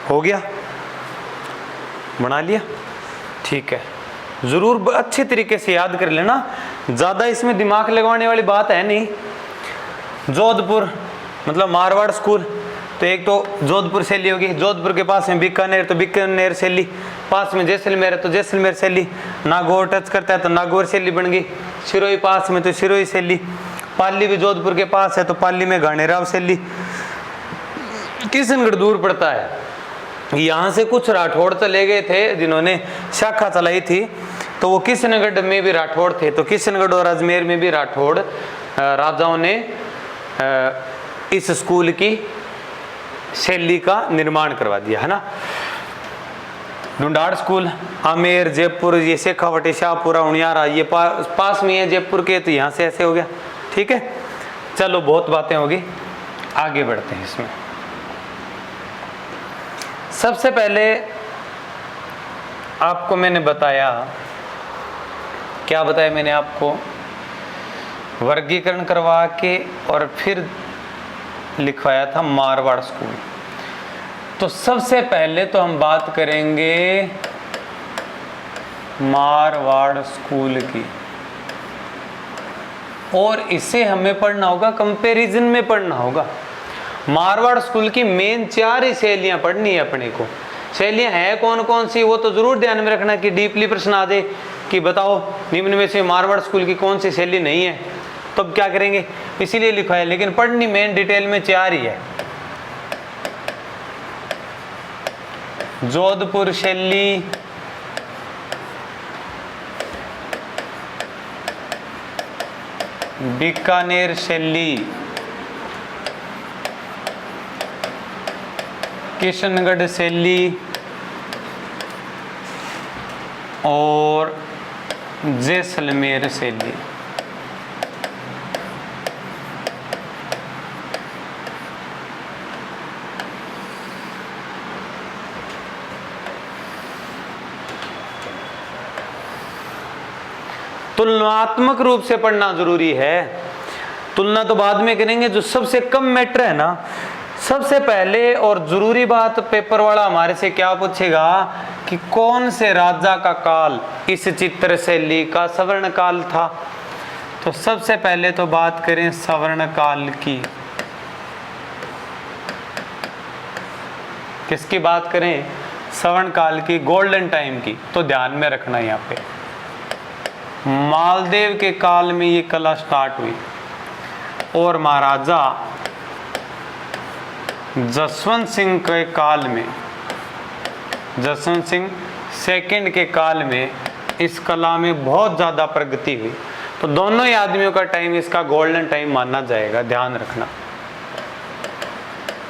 हो गया, बना लिया, ठीक है। ज़रूर अच्छे तरीके से याद कर लेना, ज़्यादा इसमें दिमाग लगवाने वाली बात है नहीं। जोधपुर मतलब मारवाड़ स्कूल, तो एक तो जोधपुर शैली होगी, जोधपुर के पास में बीकानेर, तो बीकानेर शैली, पास में जैसलमेर है तो जैसलमेर शैली, नागौर टच करता है तो नागौर शैली बन गई, सिरोही पास में तो सिरोही शैली, पाली भी जोधपुर के पास है तो पाली में घाणेराव शैली, किशनगढ़ दूर पड़ता है यहाँ से कुछ राठौड़ चले गए थे जिन्होंने शाखा चलाई थी, तो वो किशनगढ़ में भी राठौड़ थे, तो किशनगढ़ और अजमेर में भी राठौड़ राजाओं ने इस स्कूल की शैली का निर्माण करवा दिया, है ना। ढूंढाड़ स्कूल आमेर, जयपुर, ये शेखावटी, शाहपुरा, उनियारा, ये पास में है जयपुर के, तो यहाँ से ऐसे हो गया। ठीक है, चलो बहुत बातें होगी, आगे बढ़ते हैं इसमें। सबसे पहले आपको मैंने बताया, क्या बताया मैंने आपको, वर्गीकरण करवा के और फिर लिखवाया था मारवाड़ स्कूल। तो सबसे पहले तो हम बात करेंगे मारवाड़ स्कूल की, और इसे हमें पढ़ना होगा, कंपैरिजन में पढ़ना होगा। मारवाड़ स्कूल की मेन 4 ही शैलियां पढ़नी है अपने को। शैलियां हैं कौन कौन सी, वो तो जरूर ध्यान में रखना कि डीपली प्रश्न आ जाए कि बताओ निम्न में से मारवाड़ स्कूल की कौन सी शैली नहीं है, तब क्या करेंगे, इसीलिए लिखा है। लेकिन पढ़नी मेन डिटेल में 4 ही है। जोधपुर शैली, बीकानेर शैली, किशनगढ़ शैली और जैसलमेर शैली। तुलनात्मक रूप से पढ़ना जरूरी है, तुलना तो बाद में करेंगे। जो सबसे कम मैटर है ना, सबसे पहले और जरूरी बात पेपर वाला हमारे से क्या पूछेगा कि कौन से राजा का काल इस चित्र शैली का सवर्ण काल था। तो सबसे पहले तो बात करें सवर्ण काल की। किसकी बात करें, सवर्ण काल की, गोल्डन टाइम की। तो ध्यान में रखना यहाँ पे मालदेव के काल में ये कला स्टार्ट हुई और महाराजा जसवंत सिंह के काल में, जसवंत सिंह सेकंड के काल में इस कला में बहुत ज़्यादा प्रगति हुई। तो दोनों ही आदमियों का टाइम इसका गोल्डन टाइम माना जाएगा, ध्यान रखना।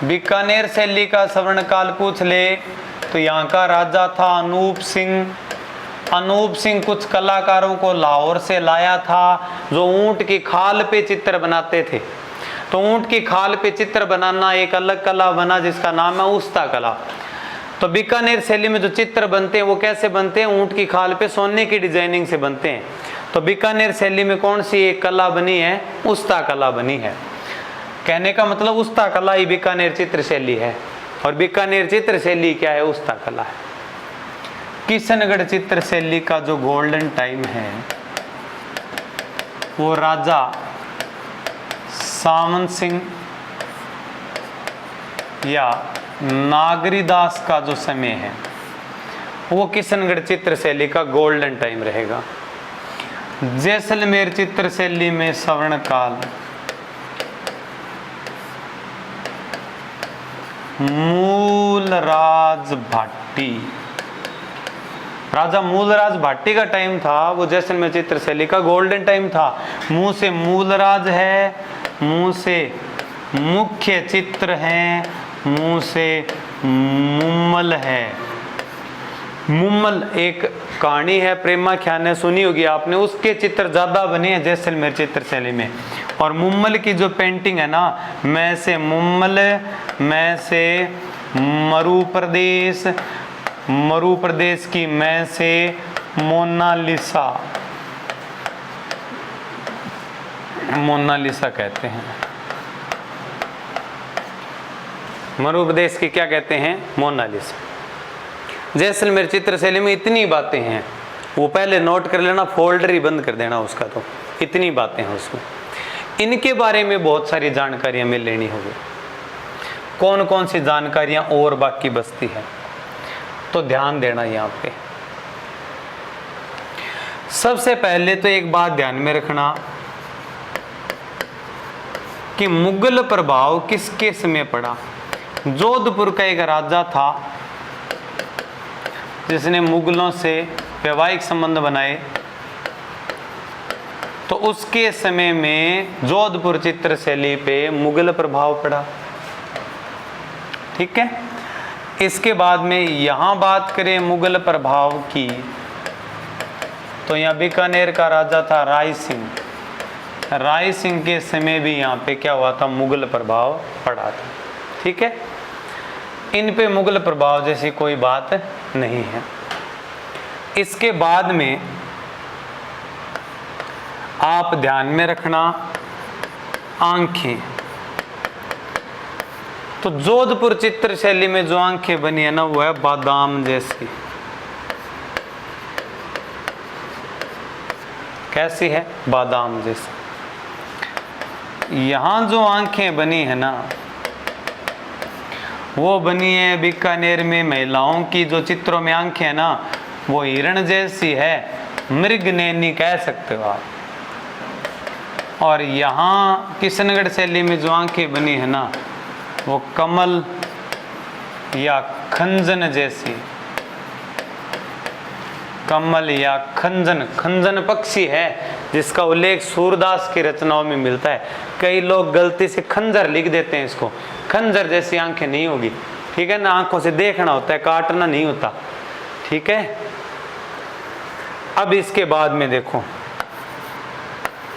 बीकानेर शैली का सवर्ण काल पूछ ले तो यहाँ का राजा था अनूप सिंह। अनूप सिंह कुछ कलाकारों को लाहौर से लाया था जो ऊंट की खाल पे चित्र बनाते थे। तो ऊंट की खाल पे चित्र बनाना एक अलग कला बना जिसका नाम है उस्ता कला। तो बीकानेर शैली में जो चित्र बनते हैं वो कैसे बनते हैं, ऊंट की खाल पे सोने की डिजाइनिंग से बनते हैं। तो बीकानेर शैली में कौन सी एक कला बनी है, उस्ता कला बनी है। कहने का मतलब उस्ता कला ही बीकानेर चित्र शैली है, और बीकानेर चित्र शैली क्या है, उस्ता कला है। किशनगढ़ चित्र शैली का जो गोल्डन टाइम है वो राजा सामंत सिंह या नागरीदास का जो समय है वो किशनगढ़ चित्र शैली का गोल्डन टाइम रहेगा। जैसलमेर चित्र शैली में सवर्ण काल मूलराज भाटी, राजा मूलराज भाटी का टाइम था, वो जैसलमेर चित्र शैली का गोल्डन टाइम था। मुंह से मूलराज है, मुंह से मुख्य चित्र है, मुंह से मुम्मल है। मुम्मल एक कहानी है, प्रेमाख्यान ने सुनी होगी आपने, उसके चित्र ज्यादा बने हैं जैसलमेर चित्र शैली में। और मुम्मल की जो पेंटिंग है ना, मैं से मुम्मल, मैं से मरु प्रदेश, मरु प्रदेश की मैं से मोनालिसा, मोनालिसा कहते हैं। मरु प्रदेश की क्या कहते हैं, मोनालिसा। जैसलमेर चित्र शैली में इतनी बातें हैं, वो पहले नोट कर लेना, फोल्डर ही बंद कर देना उसका। तो इतनी बातें हैं उसमें, इनके बारे में बहुत सारी जानकारियां मिल लेनी होगी। कौन कौन सी जानकारियां और बाकी बचती है, तो ध्यान देना यहाँ पे। सबसे पहले तो एक बात ध्यान में रखना कि मुगल प्रभाव किसके समय पड़ा। जोधपुर का एक राजा था जिसने मुगलों से वैवाहिक संबंध बनाए, तो उसके समय में जोधपुर चित्र शैली पे मुगल प्रभाव पड़ा। ठीक है। इसके बाद में यहाँ बात करें मुगल प्रभाव की, तो यहाँ बीकानेर का राजा था राय सिंह। राय सिंह के समय भी यहाँ पे क्या हुआ था, मुगल प्रभाव पड़ा था। ठीक है। इन पे मुगल प्रभाव जैसी कोई बात नहीं है। इसके बाद में आप ध्यान में रखना आंखें। तो जोधपुर चित्र शैली में जो आंखें बनी है ना, वो है बादाम जैसी। कैसी है, बादाम जैसी। यहां जो आंखें बनी है ना, वो बनी है बीकानेर में महिलाओं की जो चित्रों में आंखें है ना, वो हिरण जैसी है, मृगनयनी कह सकते हो आप। और यहाँ किशनगढ़ शैली में जो आंखें बनी है ना, वो कमल या खंजन जैसी। कमल या खंजन, खंजन पक्षी है जिसका उल्लेख सूरदास की रचनाओं में मिलता है। कई लोग गलती से खंजर लिख देते हैं इसको, खंजर जैसी आंखें नहीं होगी। ठीक है ना, आंखों से देखना होता है, काटना नहीं होता। ठीक है। अब इसके बाद में देखो,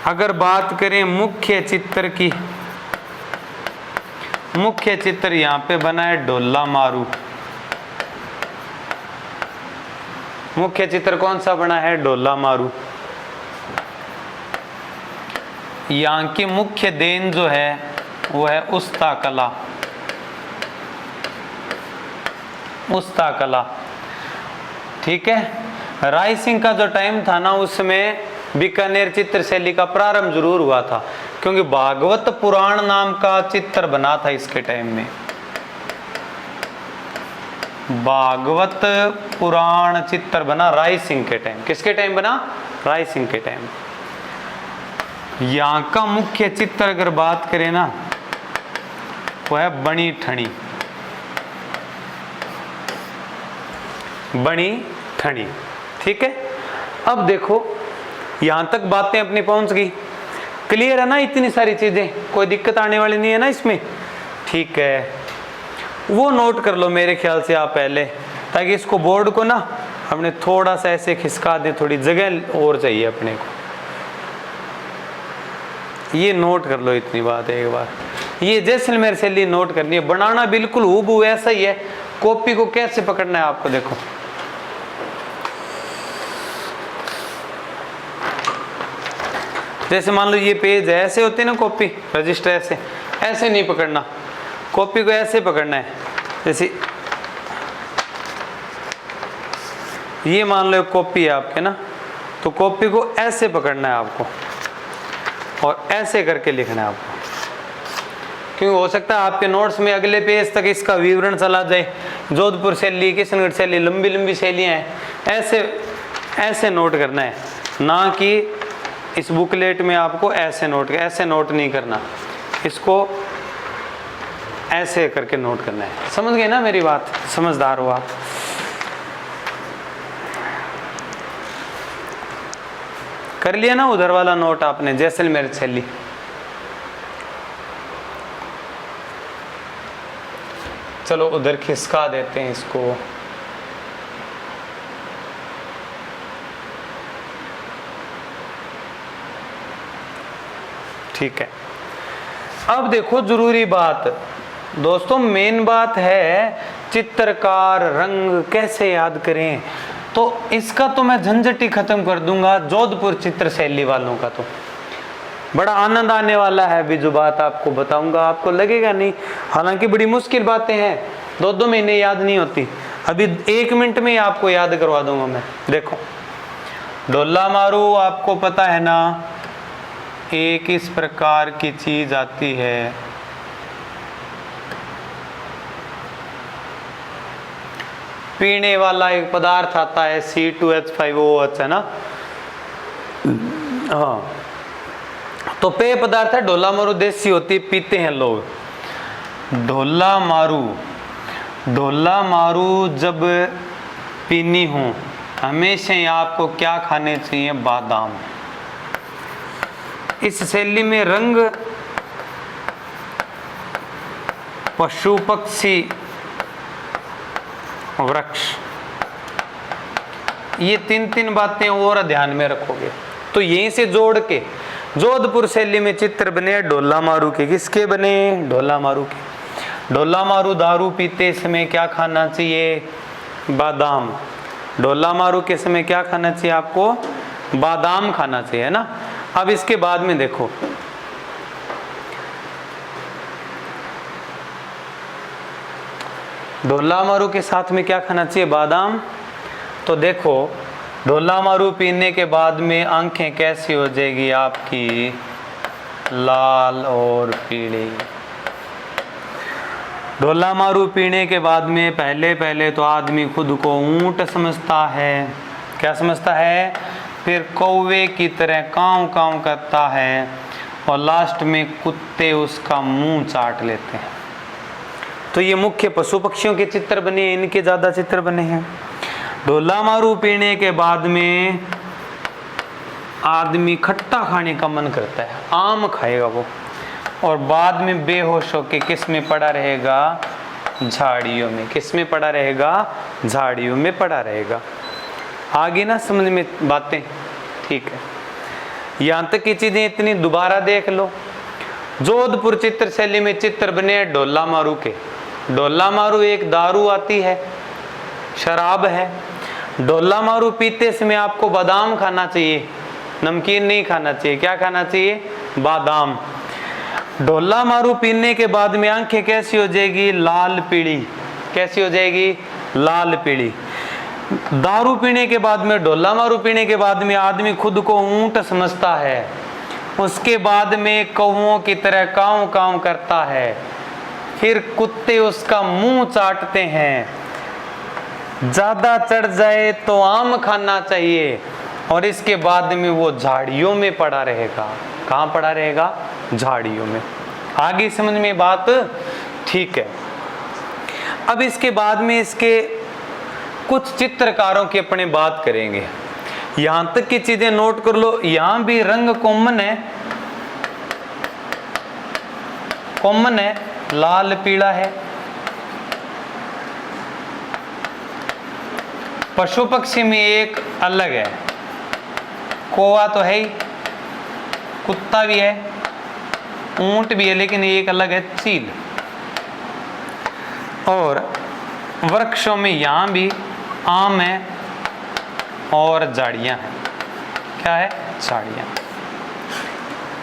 अगर बात करें मुख्य चित्र की, मुख्य चित्र यहाँ पे बना है ढोला मारू। मुख्य चित्र कौन सा बना है, ढोला मारू। यहाँ की मुख्य देन जो है वो है उस्ता कला। उस्ता कला। ठीक है। राय सिंह का जो टाइम था ना, उसमें बीकानेर चित्र शैली का प्रारंभ जरूर हुआ था, क्योंकि भागवत पुराण नाम का चित्र बना था इसके टाइम में। भागवत पुराण चित्र बना राय सिंह के टाइम। किसके टाइम बना, राय सिंह के टाइम। यहाँ का मुख्य चित्र अगर बात करें ना, वो है बणी ठणी। बणी ठणी। ठीक है। अब देखो, यहां तक बातें अपनी पहुंच गई। क्लियर है ना, इतनी सारी चीजें, कोई दिक्कत आने वाली नहीं है ना इसमें। ठीक है। वो नोट कर लो मेरे ख्याल से आप पहले, ताकि इसको बोर्ड को ना हमने थोड़ा सा ऐसे खिसका दे, थोड़ी जगह और चाहिए अपने को। ये नोट कर लो इतनी बात है एक बार। ये जैसलमेर शैली नोट करनी है। बनाना बिल्कुल हूबहू ऐसा ही है। कॉपी को कैसे पकड़ना है आपको, देखो जैसे मान लो ये पेज है, ऐसे होते हैं ना कॉपी, रजिस्टर ऐसे, ऐसे नहीं पकड़ना। कॉपी को ऐसे पकड़ना है। जैसे ये मान लो कॉपी है आपके ना, तो कॉपी को ऐसे पकड़ना है आपको और ऐसे करके लिखना है आपको। क्योंकि हो सकता है आपके नोट्स में अगले पेज तक इसका विवरण चला जाए। जोधपुर शैली, किशनगढ़ शैली, लंबी लंबी शैलियाँ हैं, ऐसे ऐसे नोट करना है, ना कि इस बुकलेट में आपको ऐसे नोट नहीं करना, इसको ऐसे करके नोट करना है। समझ गए ना मेरी बात, समझदार हो आप। कर लिया ना उधर वाला नोट आपने, जैसलमेर शैली। चलो उधर खिसका देते हैं इसको। ठीक है। अब देखो जरूरी बात दोस्तों, मेन बात है चित्रकार रंग कैसे याद करें। तो इसका तो मैं झंझट ही खत्म कर दूंगा। जोधपुर चित्र शैली वालों का तो बड़ा आनंद आने वाला है। अभी जो बात आपको बताऊंगा आपको लगेगा नहीं, हालांकि बड़ी मुश्किल बातें हैं, 2-2 महीने याद नहीं होती। अभी 1 मिनट में ही आपको याद करवा दूंगा मैं। देखो ढोला मारू आपको पता है ना, एक इस प्रकार की चीज आती है, पीने वाला एक पदार्थ आता है C2H5OH है ना। हाँ, तो पेय पदार्थ है। ढोला मारू देसी होती, पीते हैं लोग। ढोला मारू जब पीनी हो, हमेशा ही आपको क्या खाने चाहिए? बादाम। इस शैली में रंग, पशु पक्षी, वृक्ष, ये तीन तीन बातें और ध्यान में रखोगे तो यहीं से जोड़ के जोधपुर शैली में चित्र बने ढोला मारू के। किसके बने? ढोला मारू के। ढोला मारू दारू पीते समय क्या खाना चाहिए? बादाम। ढोला मारू के समय क्या खाना चाहिए आपको? बादाम खाना चाहिए, है ना। अब इसके बाद में देखो, ढोला मारू के साथ में क्या खाना चाहिए? बादाम। तो देखो ढोला मारू पीने के बाद में आंखें कैसी हो जाएगी आपकी? लाल और पीली। ढोला मारू पीने के बाद में पहले तो आदमी खुद को ऊंट समझता है। क्या समझता है? फिर कौवे की तरह कांव कांव करता है और लास्ट में कुत्ते उसका मुंह चाट लेते हैं। तो ये मुख्य पशु पक्षियों के चित्र बने, इनके ज्यादा चित्र बने हैं। ढोला मारू पीने के बाद में आदमी खट्टा खाने का मन करता है, आम खाएगा वो, और बाद में बेहोश होके किस में पड़ा रहेगा? झाड़ियों में। किस में पड़ा रहेगा? झाड़ियों में पड़ा रहेगा। आगे ना समझ में बातें? ठीक है, यहाँ तक की चीजें इतनी दोबारा देख लो। जोधपुर चित्र शैली में चित्र बने ढोला मारू के। ढोला मारू एक दारू आती है, शराब है। ढोला मारू पीते समय आपको बादाम खाना चाहिए, नमकीन नहीं खाना चाहिए। क्या खाना चाहिए? बादाम। ढोला मारू पीने के बाद में आंखें कैसी हो जाएगी? लाल पीली। कैसी हो जाएगी? लाल पीली। दारू पीने के बाद में, ढोला मारू पीने के बाद में आदमी खुद को ऊंट समझता है, उसके बाद में कौवों की तरह कांव कांव करता है, फिर कुत्ते उसका मुंह चाटते हैं। ज्यादा चढ़ जाए तो आम खाना चाहिए और इसके बाद में वो झाड़ियों में पड़ा रहेगा। कहाँ पड़ा रहेगा? झाड़ियों में। आगे समझ में बात? ठीक है। अब इसके बाद में इसके कुछ चित्रकारों की अपने बात करेंगे। यहां तक की चीजें नोट कर लो। यहां भी रंग कॉमन है, कॉमन है, लाल पीला है। पशु पक्षी में एक अलग है, कौवा तो है ही, कुत्ता भी है, ऊंट भी है, लेकिन एक अलग है, चील। और वृक्षों में यहां भी आम है और झाड़ियां हैं। क्या है? झाड़ियां।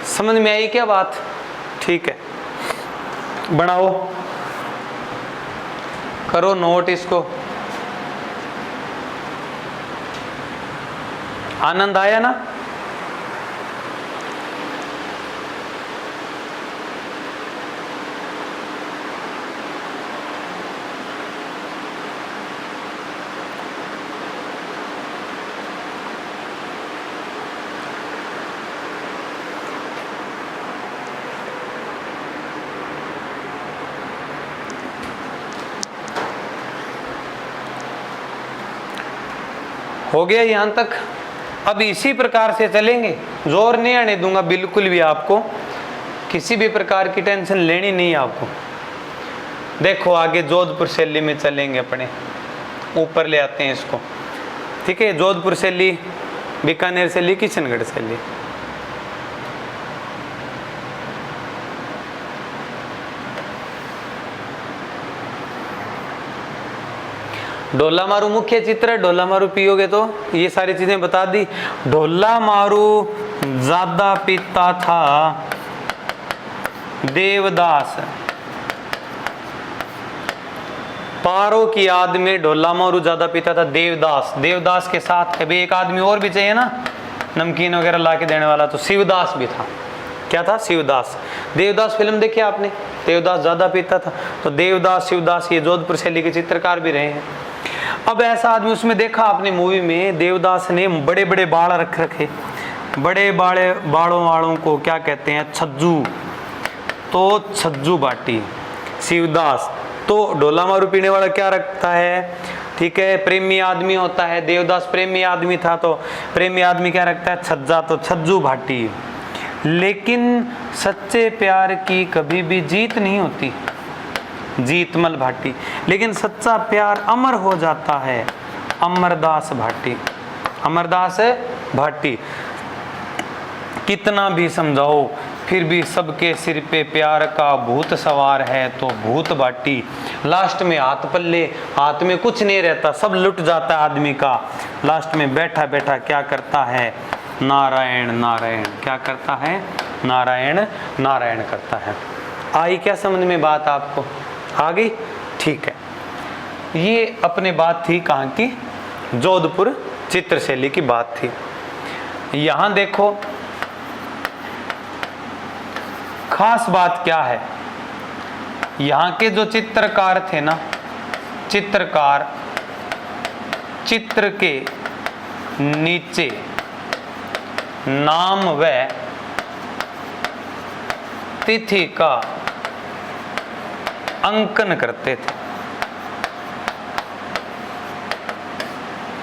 समझ में आई क्या बात? ठीक है, बनाओ, करो नोट इसको। आनंद आया ना? हो गया यहां तक? अब इसी प्रकार से चलेंगे, जोर नहीं आने दूंगा बिल्कुल भी आपको, किसी भी प्रकार की टेंशन लेनी नहीं आपको। देखो आगे जोधपुर शैली में चलेंगे, अपने ऊपर ले आते हैं इसको। ठीक है, जोधपुर शैली, बीकानेर शैली, किशनगढ़ शैली। ढोला मारू मुख्य चित्र है। ढोला मारू पियोगे तो ये सारी चीजें बता दी। ढोला मारू ज्यादा पीता था देवदास। पारो की याद में ढोला मारू ज्यादा पीता था देवदास। देवदास के साथ कभी एक आदमी और भी चाहिए ना, नमकीन वगैरह ला के देने वाला, तो शिवदास भी था। क्या था? शिवदास। देवदास फिल्म देखी आपने? देवदास ज्यादा पीता था, तो देवदास, शिवदास ये जोधपुर शैली के चित्रकार भी रहे हैं। अब ऐसा आदमी, उसमें देखा आपने मूवी में, देवदास ने बड़े बड़े बाल रख रखे। बड़े बाड़े बालों वालों को क्या कहते हैं? छज्जू। तो छज्जू बाटी। शिवदास तो ढोला मारू पीने वाला क्या रखता है? ठीक है। प्रेमी आदमी होता है, देवदास प्रेमी आदमी था, तो प्रेमी आदमी क्या रखता है, छज्जा, तो छज्जू भाटी। लेकिन सच्चे प्यार की कभी भी जीत नहीं होती, जीतमल भाटी। लेकिन सच्चा प्यार अमर हो जाता है, अमरदास भाटी, अमरदास भाटी। कितना भी समझाओ फिर भी सबके सिर पे प्यार का भूत सवार है, तो भूत भाटी। लास्ट में हाथ पल्ले, हाथ में कुछ नहीं रहता, सब लुट जाता है आदमी का। लास्ट में बैठा बैठा क्या करता है, नारायण नारायण, क्या करता है, नारायण नारायण करता है। आई क्या समझ में बात आपको, आ गई? ठीक है। ये अपने बात थी कहाँ की, जोधपुर चित्रशैली की बात थी। यहां देखो खास बात क्या है, यहाँ के जो चित्रकार थे ना, चित्रकार चित्र के नीचे नाम व तिथि का अंकन करते थे।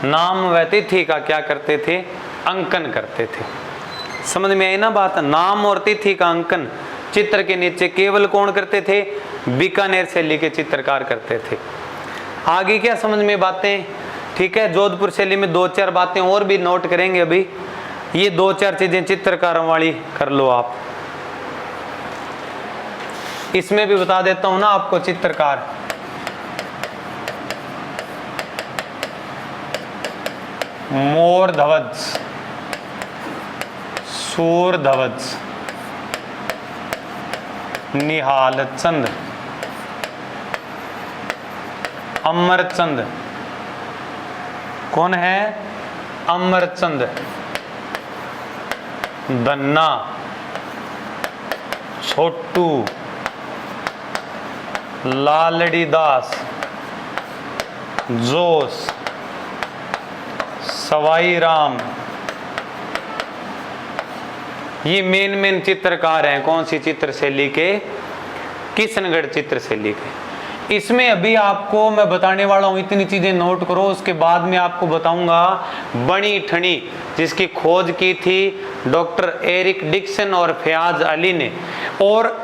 नाम व तिथि का क्या करते थे, अंकन करते थे। समझ में आई ना बात? नाम और तिथि का अंकन चित्र के नीचे केवल कौन करते थे, बीकानेर शैली के चित्रकार करते थे। आगे क्या समझ में बातें? ठीक है। जोधपुर शैली में 2-4 बातें और भी नोट करेंगे अभी। ये 2-4 चीजें चित्रकारों वाली कर लो आप। इसमें भी बता देता हूं ना आपको, चित्रकार मोर ध्वज, सूर ध्वज, निहाल चंद, अमरचंद। कौन है? अमरचंद, दन्ना, छोटू, लालड़ी दास, जोश, सवाई राम। ये मेन चित्रकार हैं कौन सी चित्रशैली के, किशनगढ़ चित्रशैली के। इसमें अभी आपको मैं बताने वाला हूं, इतनी चीजें नोट करो, उसके बाद में आपको बताऊंगा बनी ठनी, जिसकी खोज की थी डॉक्टर एरिक डिक्सन और फयाज अली ने। और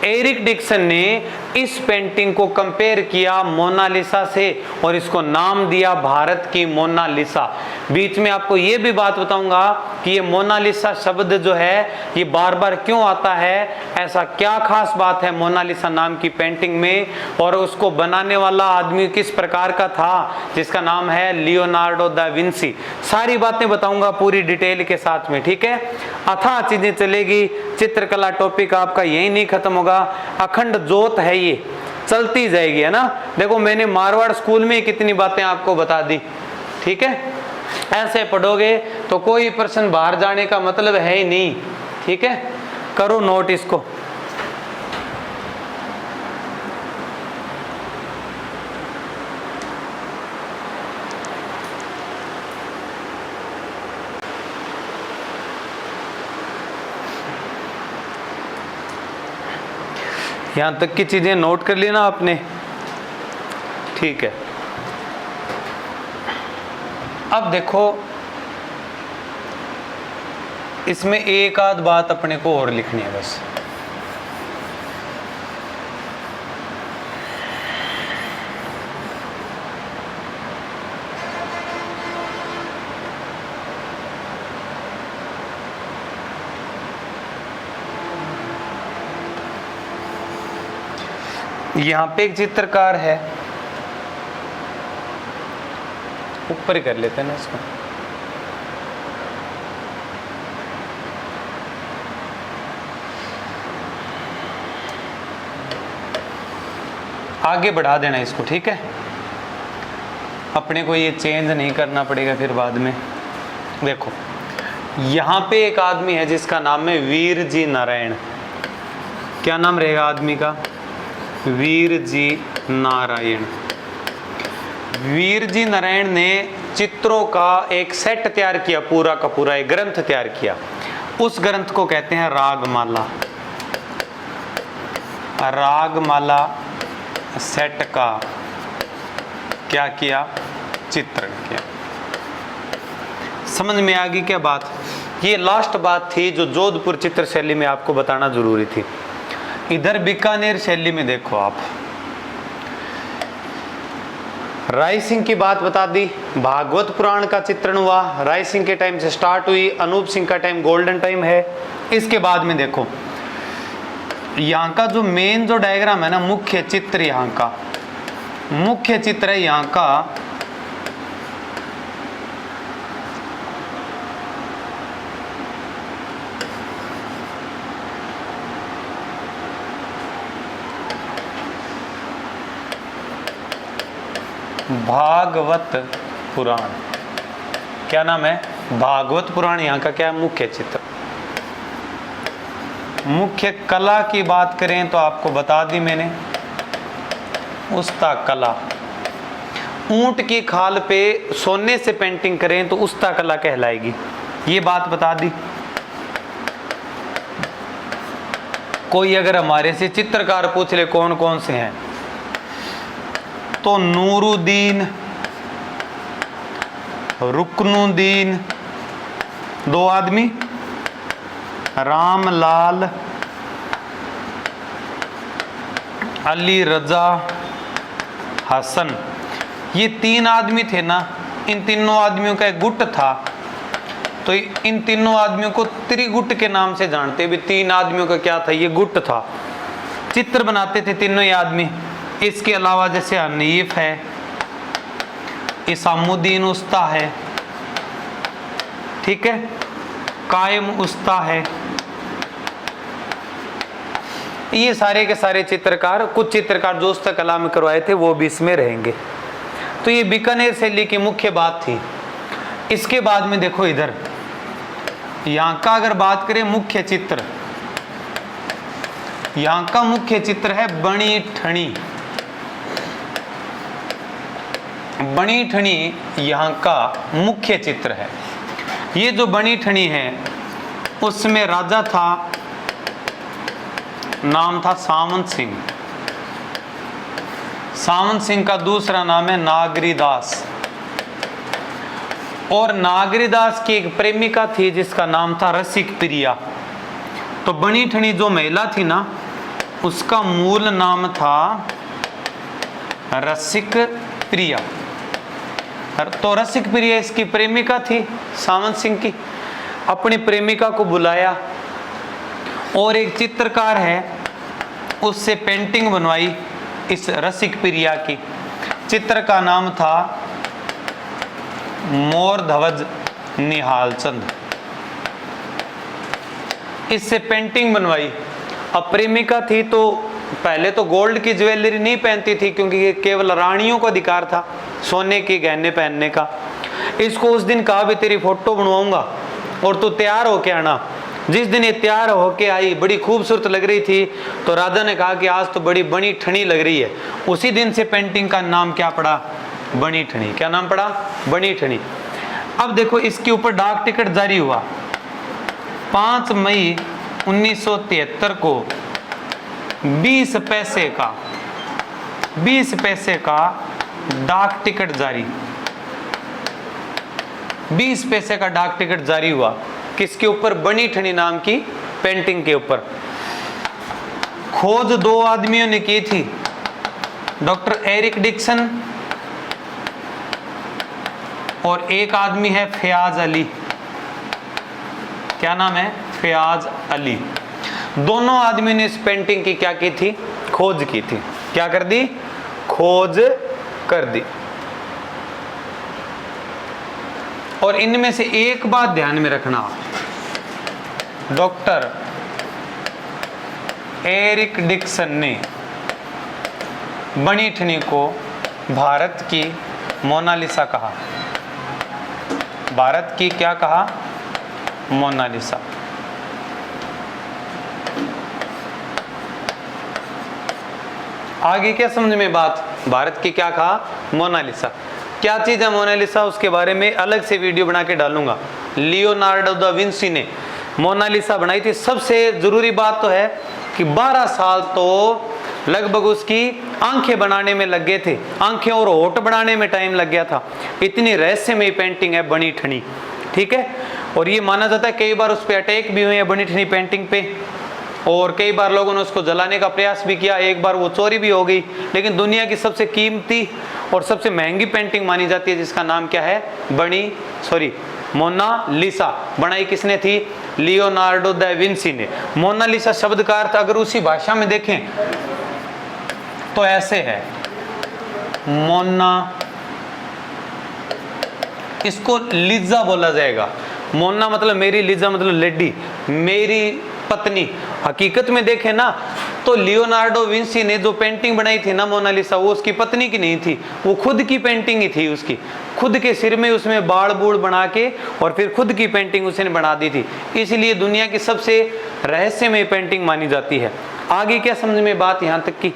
एरिक डिक्सन ने इस पेंटिंग को कंपेयर किया मोनालिसा से और इसको नाम दिया भारत की मोनालिसा। बीच में आपको ये भी बात बताऊंगा कि ये मोनालिसा शब्द जो है ये बार बार क्यों आता है, ऐसा क्या खास बात है मोनालिसा नाम की पेंटिंग में, और उसको बनाने वाला आदमी किस प्रकार का था, जिसका नाम है लियोनार्डो दा विंसी। सारी बातें बताऊंगा पूरी डिटेल के साथ में, ठीक है। अथाह चीजें चलेगी, चित्रकला टॉपिक आपका यही नहीं खत्म होगा, अखंड जोत है, ये चलती जाएगी, है ना। देखो मैंने मारवाड़ स्कूल में कितनी बातें आपको बता दी, ठीक है। ऐसे पढ़ोगे तो कोई प्रश्न बाहर जाने का मतलब है ही नहीं, ठीक है। करो नोट इसको। यहां तक की चीजें नोट कर ली ना आपने, ठीक है। अब देखो इसमें एक आध बात अपने को और लिखनी है बस। यहां पे एक चित्रकार है, ऊपर ही कर लेते हैं ना इसको। आगे बढ़ा देना इसको, ठीक है। अपने को ये चेंज नहीं करना पड़ेगा फिर बाद में। देखो यहां पे एक आदमी है जिसका नाम है वीर जी नारायण। क्या नाम रहेगा आदमी का? वीर जी नारायण। वीर जी नारायण ने चित्रों का एक सेट तैयार किया, पूरा का पूरा एक ग्रंथ तैयार किया। उस ग्रंथ को कहते हैं रागमाला। रागमाला सेट का क्या किया? चित्रण किया। समझ में आ गई क्या बात? ये लास्ट बात थी जो जोधपुर चित्र शैली में आपको बताना जरूरी थी। इधर बीकानेर शैली में देखो आप, राय सिंह की बात बता दी, भागवत पुराण का चित्रण हुआ, राय सिंह के टाइम से स्टार्ट हुई, अनूप सिंह का टाइम गोल्डन टाइम है। इसके बाद में देखो यहाँ का जो मेन जो डायग्राम है ना, मुख्य चित्र, यहाँ का मुख्य चित्र है यहाँ का भागवत पुराण। क्या नाम है? भागवत पुराण। यहाँ का क्या है? मुख्य चित्र। मुख्य कला की बात करें तो आपको बता दी मैंने, उस्ता कला। ऊंट की खाल पे सोने से पेंटिंग करें तो उस्ता कला कहलाएगी, ये बात बता दी। कोई अगर हमारे से चित्रकार पूछ ले कौन कौन से हैं, तो नूरुद्दीन, रुकनुद्दीन, दो आदमी, रामलाल, अली रजा, हसन, ये तीन आदमी थे ना। इन तीनों आदमियों का एक गुट था, तो इन तीनों आदमियों को त्रिगुट के नाम से जानते। भी तीन आदमियों का क्या था? ये गुट था। चित्र बनाते थे तीनों ही आदमी। इसके अलावा जैसे हनीफ है, इसामुद्दीन उस्ता है, ठीक है, कायम उस्ता है, ये सारे के सारे चित्रकार, कुछ चित्रकार जो उस्ता कला में करवाए थे वो भी इसमें रहेंगे। तो ये बीकानेर शैली की मुख्य बात थी। इसके बाद में देखो इधर यहाँ का अगर बात करें मुख्य चित्र, यहाँ का मुख्य चित्र है बणी ठणी। बणी ठणी यहाँ का मुख्य चित्र है। ये जो बणी ठणी है उसमें राजा था, नाम था सावंत सिंह। सावंत सिंह का दूसरा नाम है नागरीदास, और नागरीदास की एक प्रेमिका थी जिसका नाम था रसिक प्रिया। तो बणी ठणी जो महिला थी ना, उसका मूल नाम था रसिक प्रिया। तो रसिक प्रिया इसकी प्रेमिका थी सावंत सिंह की। अपनी प्रेमिका को बुलाया और एक चित्रकार है उससे पेंटिंग बनवाई इस रसिक प्रिया की। चित्र का नाम था मोर ध्वज निहाल चंद। इससे पेंटिंग बनवाई। अब प्रेमिका थी तो पहले तो गोल्ड की ज्वेलरी नहीं पहनती थी, क्योंकि ये केवल रानियों को अधिकार था सोने के गहने पहनने का। इसको उस दिन कहा भी तेरी फोटो बनवाऊंगा और तू तैयार होके आना। जिस दिन ये तैयार होके आई, बड़ी खूबसूरत लग रही थी, तो राजा ने कहा कि आज तो बड़ी बणी ठणी लग रही है। उसी दिन से पेंटिंग का नाम क्या पड़ा? बणी ठणी। क्या नाम पड़ा? बणी ठणी। अब देखो इसके ऊपर डाक टिकट जारी हुआ 5 मई 1973 को 20 पैसे का डाक टिकट जारी। 20 पैसे का डाक टिकट जारी हुआ। किसके ऊपर? बणी ठणी नाम की पेंटिंग के ऊपर। खोज 2 आदमियों ने की थी, डॉक्टर एरिक डिक्सन और एक आदमी है फयाज अली। क्या नाम है? फयाज अली। दोनों आदमी ने इस पेंटिंग की क्या की थी? खोज की थी। क्या कर दी? खोज कर दी। और इनमें से एक बात ध्यान में रखना, डॉक्टर एरिक डिक्सन ने बणी ठणी को भारत की मोनालिसा कहा। भारत की क्या कहा? मोनालिसा। आगे क्या समझ में बात? भारत की क्या कहा? मोनालिसा। क्या चीज है मोनालिसा? उसके बारे में अलग से वीडियो बना के डालूंगा। लियोनार्डो दा विंसी ने मोनालिसा बनाई थी। सबसे जरूरी बात तो है कि 12 साल तो लगभग उसकी आंखें बनाने में लग गए थे, आंखें और होठ बनाने में टाइम लग गया था। इतनी रहस्यमय पेंटिंग है बनी ठनी, ठीक है। और ये माना जाता है कई बार उस पर अटैक भी हुए हैं बनी ठनी पेंटिंग पे, और कई बार लोगों ने उसको जलाने का प्रयास भी किया, एक बार वो चोरी भी हो गई। लेकिन दुनिया की सबसे कीमती और सबसे महंगी पेंटिंग मानी जाती है जिसका नाम क्या है, मोनालिसा। बनाई किसने थी, लियोनार्डो दा विंसी ने। मोनालिसा शब्द का अर्थ अगर उसी भाषा में देखें तो ऐसे है, मोना, इसको लिजा बोला जाएगा। मोना मतलब मेरी, लिजा मतलब लेडी, मेरी पत्नी। हकीकत में देखें ना तो लियोनार्डो विंसी ने जो पेंटिंग बनाई थी ना मोनालिसा, वो उसकी पत्नी की नहीं थी, वो खुद की पेंटिंग ही थी उसकी। खुद के सिर में उसमें बाल बूढ़ बना के और फिर खुद की पेंटिंग उसने बना दी थी, इसलिए दुनिया की सबसे रहस्यमय पेंटिंग मानी जाती है। आगे क्या समझ में बात यहाँ तक की,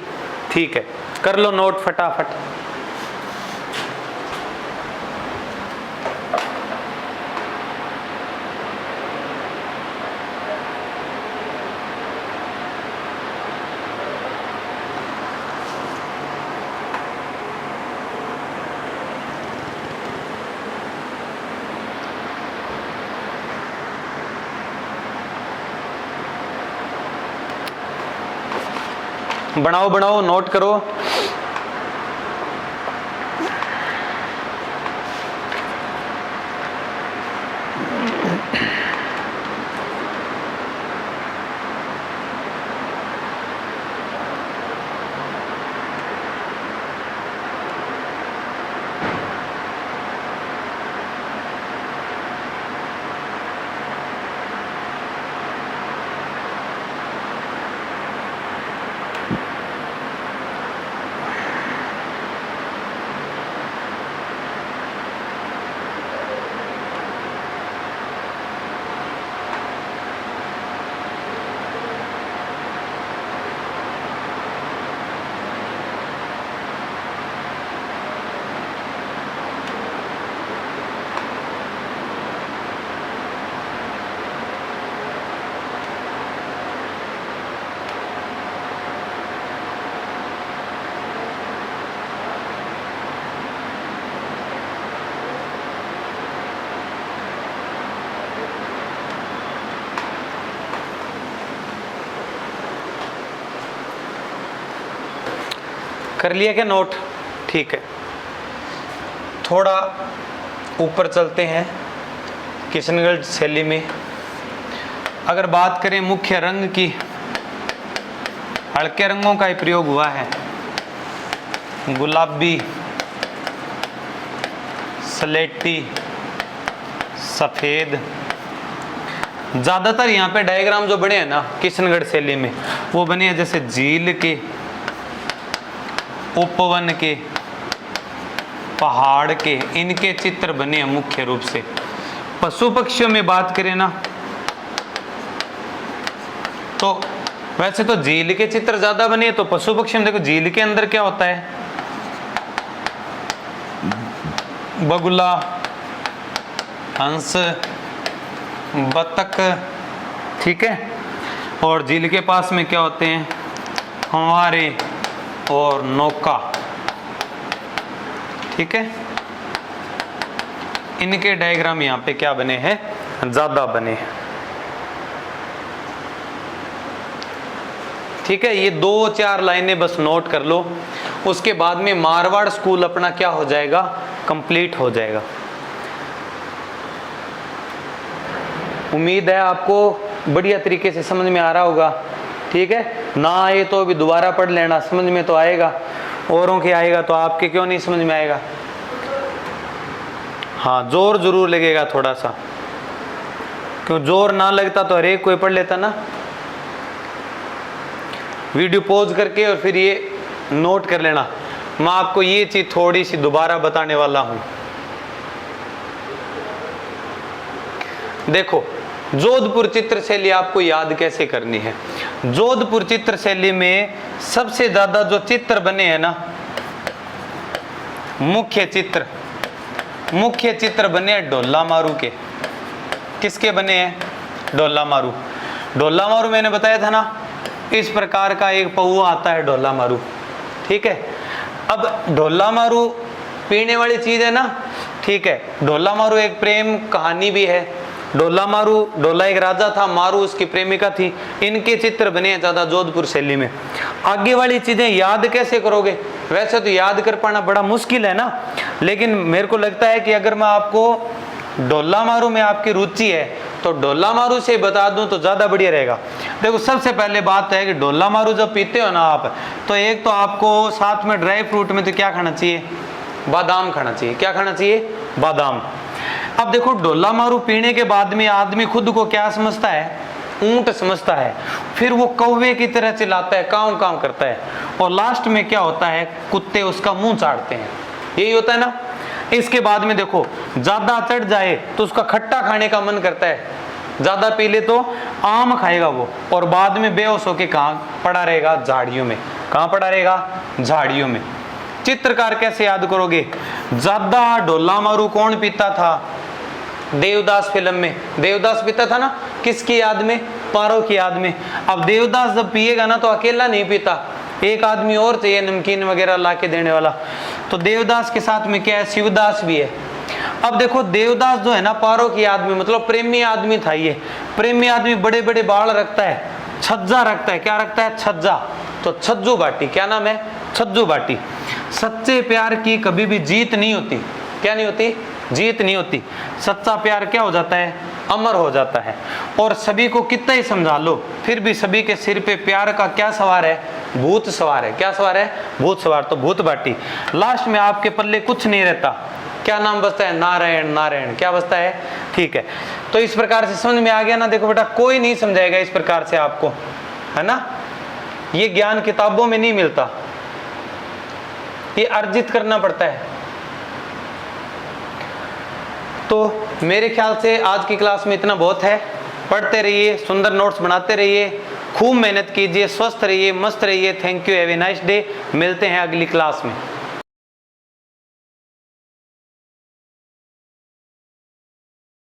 ठीक है, कर लो नोट फटाफट। बनाओ बनाओ, नोट करो। कर लिया क्या नोट, ठीक है। थोड़ा ऊपर चलते हैं किशनगढ़ शैली में। अगर बात करें मुख्य रंग की, हल्के रंगों का ही प्रयोग हुआ है, गुलाबी, स्लेटी, सफेद। ज्यादातर यहाँ पे डायग्राम जो बने हैं ना किशनगढ़ शैली में, वो बने हैं जैसे झील के, उपवन के, पहाड़ के, इनके चित्र बने हैं मुख्य रूप से। पशु पक्षियों में बात करें ना तो वैसे तो झील के चित्र ज्यादा बने हैं, तो पशु पक्षी में देखो झील के अंदर क्या होता है, बगुला, हंस, बतख, ठीक है। और झील के पास में क्या होते हैं, फंवारे और नौका, ठीक है। इनके डायग्राम यहाँ पे क्या बने हैं, ज्यादा बने हैं, ठीक है। ये 2-4 लाइनें बस नोट कर लो, उसके बाद में मारवाड़ स्कूल अपना क्या हो जाएगा, कंप्लीट हो जाएगा। उम्मीद है आपको बढ़िया तरीके से समझ में आ रहा होगा, ठीक है। ना आए तो अभी दोबारा पढ़ लेना, समझ में तो आएगा। औरों के आएगा तो आपके क्यों नहीं समझ में आएगा। हाँ, जोर जरूर लगेगा थोड़ा सा, क्यों जोर ना लगता तो हर एक कोई पढ़ लेता ना। वीडियो पॉज करके और फिर ये नोट कर लेना। मैं आपको ये चीज थोड़ी सी दोबारा बताने वाला हूं। देखो, जोधपुर चित्र शैली आपको याद कैसे करनी है। जोधपुर चित्र शैली में सबसे ज्यादा जो चित्र बने हैं ना, मुख्य चित्र बने हैं ढोला मारू के। किसके बने हैं, ढोला मारू। ढोला मारू मैंने बताया था ना, इस प्रकार का एक पौआ आता है ढोला मारू, ठीक ठीक है। अब ढोला मारू पीने वाली चीज है ना, ठीक है। ढोला मारू एक प्रेम कहानी भी है। ढोला मारू, ढोला एक राजा था, मारू उसकी प्रेमिका थी। इनके चित्र बने हैं ज्यादा जोधपुर शैली में। आगे वाली चीजें याद कैसे करोगे? वैसे तो याद कर पाना बड़ा मुश्किल है ना, लेकिन मेरे को लगता है कि अगर मैं आपको ढोला मारू में आपकी रुचि है तो ढोला मारू से बता दूं तो ज्यादा बढ़िया रहेगा। देखो सबसे पहले बात है कि ढोला मारू जब पीते हो ना आप, तो एक तो आपको साथ में ड्राई फ्रूट में तो क्या खाना चाहिए? बादाम खाना चाहिए। क्या खाना चाहिए? बादाम। अब देखो ढोला मारू पीने के बाद में आदमी खुद को क्या समझता है? ऊंट समझता है। फिर वो कौवे की तरह चिल्लाता है, काव काव करता है, और लास्ट में क्या होता है? कुत्ते उसका मुंह चाटते हैं। यही होता है ना। इसके बाद में देखो ज्यादा चढ़ जाए तो उसका खट्टा खाने का मन करता है, ज्यादा पी ले तो आम खाएगा वो, और बाद में बेहोश होके कहाँ पड़ा रहेगा? झाड़ियों में। कहाँ पड़ा रहेगा? झाड़ियों में। चित्रकार कैसे याद करोगे? ज्यादा ढोला मारू कौन पीता था? देवदास फिल्म में देवदास पीता था ना, किसकी याद में? पारो की याद में। अब देवदास जब पिएगा ना तो अकेला नहीं पीता, एक आदमी और चाहिए नमकीन वगैरह ला के देने वाला। तो देवदास के साथ में क्या है? शिवदास भी है। अब देखो देवदास जो है ना पारो की याद में, मतलब प्रेमी आदमी था ये। प्रेमी आदमी बड़े बड़े बाल रखता है, छज्जा रखता है। क्या रखता है? छज्जा। तो छज्जू बाटी। क्या नाम है? छज्जू बाटी। सच्चे प्यार की कभी भी जीत नहीं होती। क्या नहीं होती? जीत नहीं होती। सच्चा प्यार क्या हो जाता है? अमर हो जाता है। और सभी को कितना ही समझा लो फिर भी सभी के सिर पे प्यार का क्या सवार है? भूत सवार है। क्या सवार है? भूत सवार। तो भूत बाटी। लास्ट में आपके पल्ले कुछ नहीं रहता। क्या नाम बचता है? नारायण। नारायण क्या बचता है? ठीक है। तो इस प्रकार से समझ में आ गया ना। देखो बेटा कोई नहीं समझाएगा इस प्रकार से आपको, है ना। ये ज्ञान किताबों में नहीं मिलता, ये अर्जित करना पड़ता है। तो मेरे ख्याल से आज की क्लास में इतना बहुत है। पढ़ते रहिए, सुंदर नोट्स बनाते रहिए, खूब मेहनत कीजिए, स्वस्थ रहिए, मस्त रहिए। Thank you, have a nice day. मिलते हैं अगली क्लास में।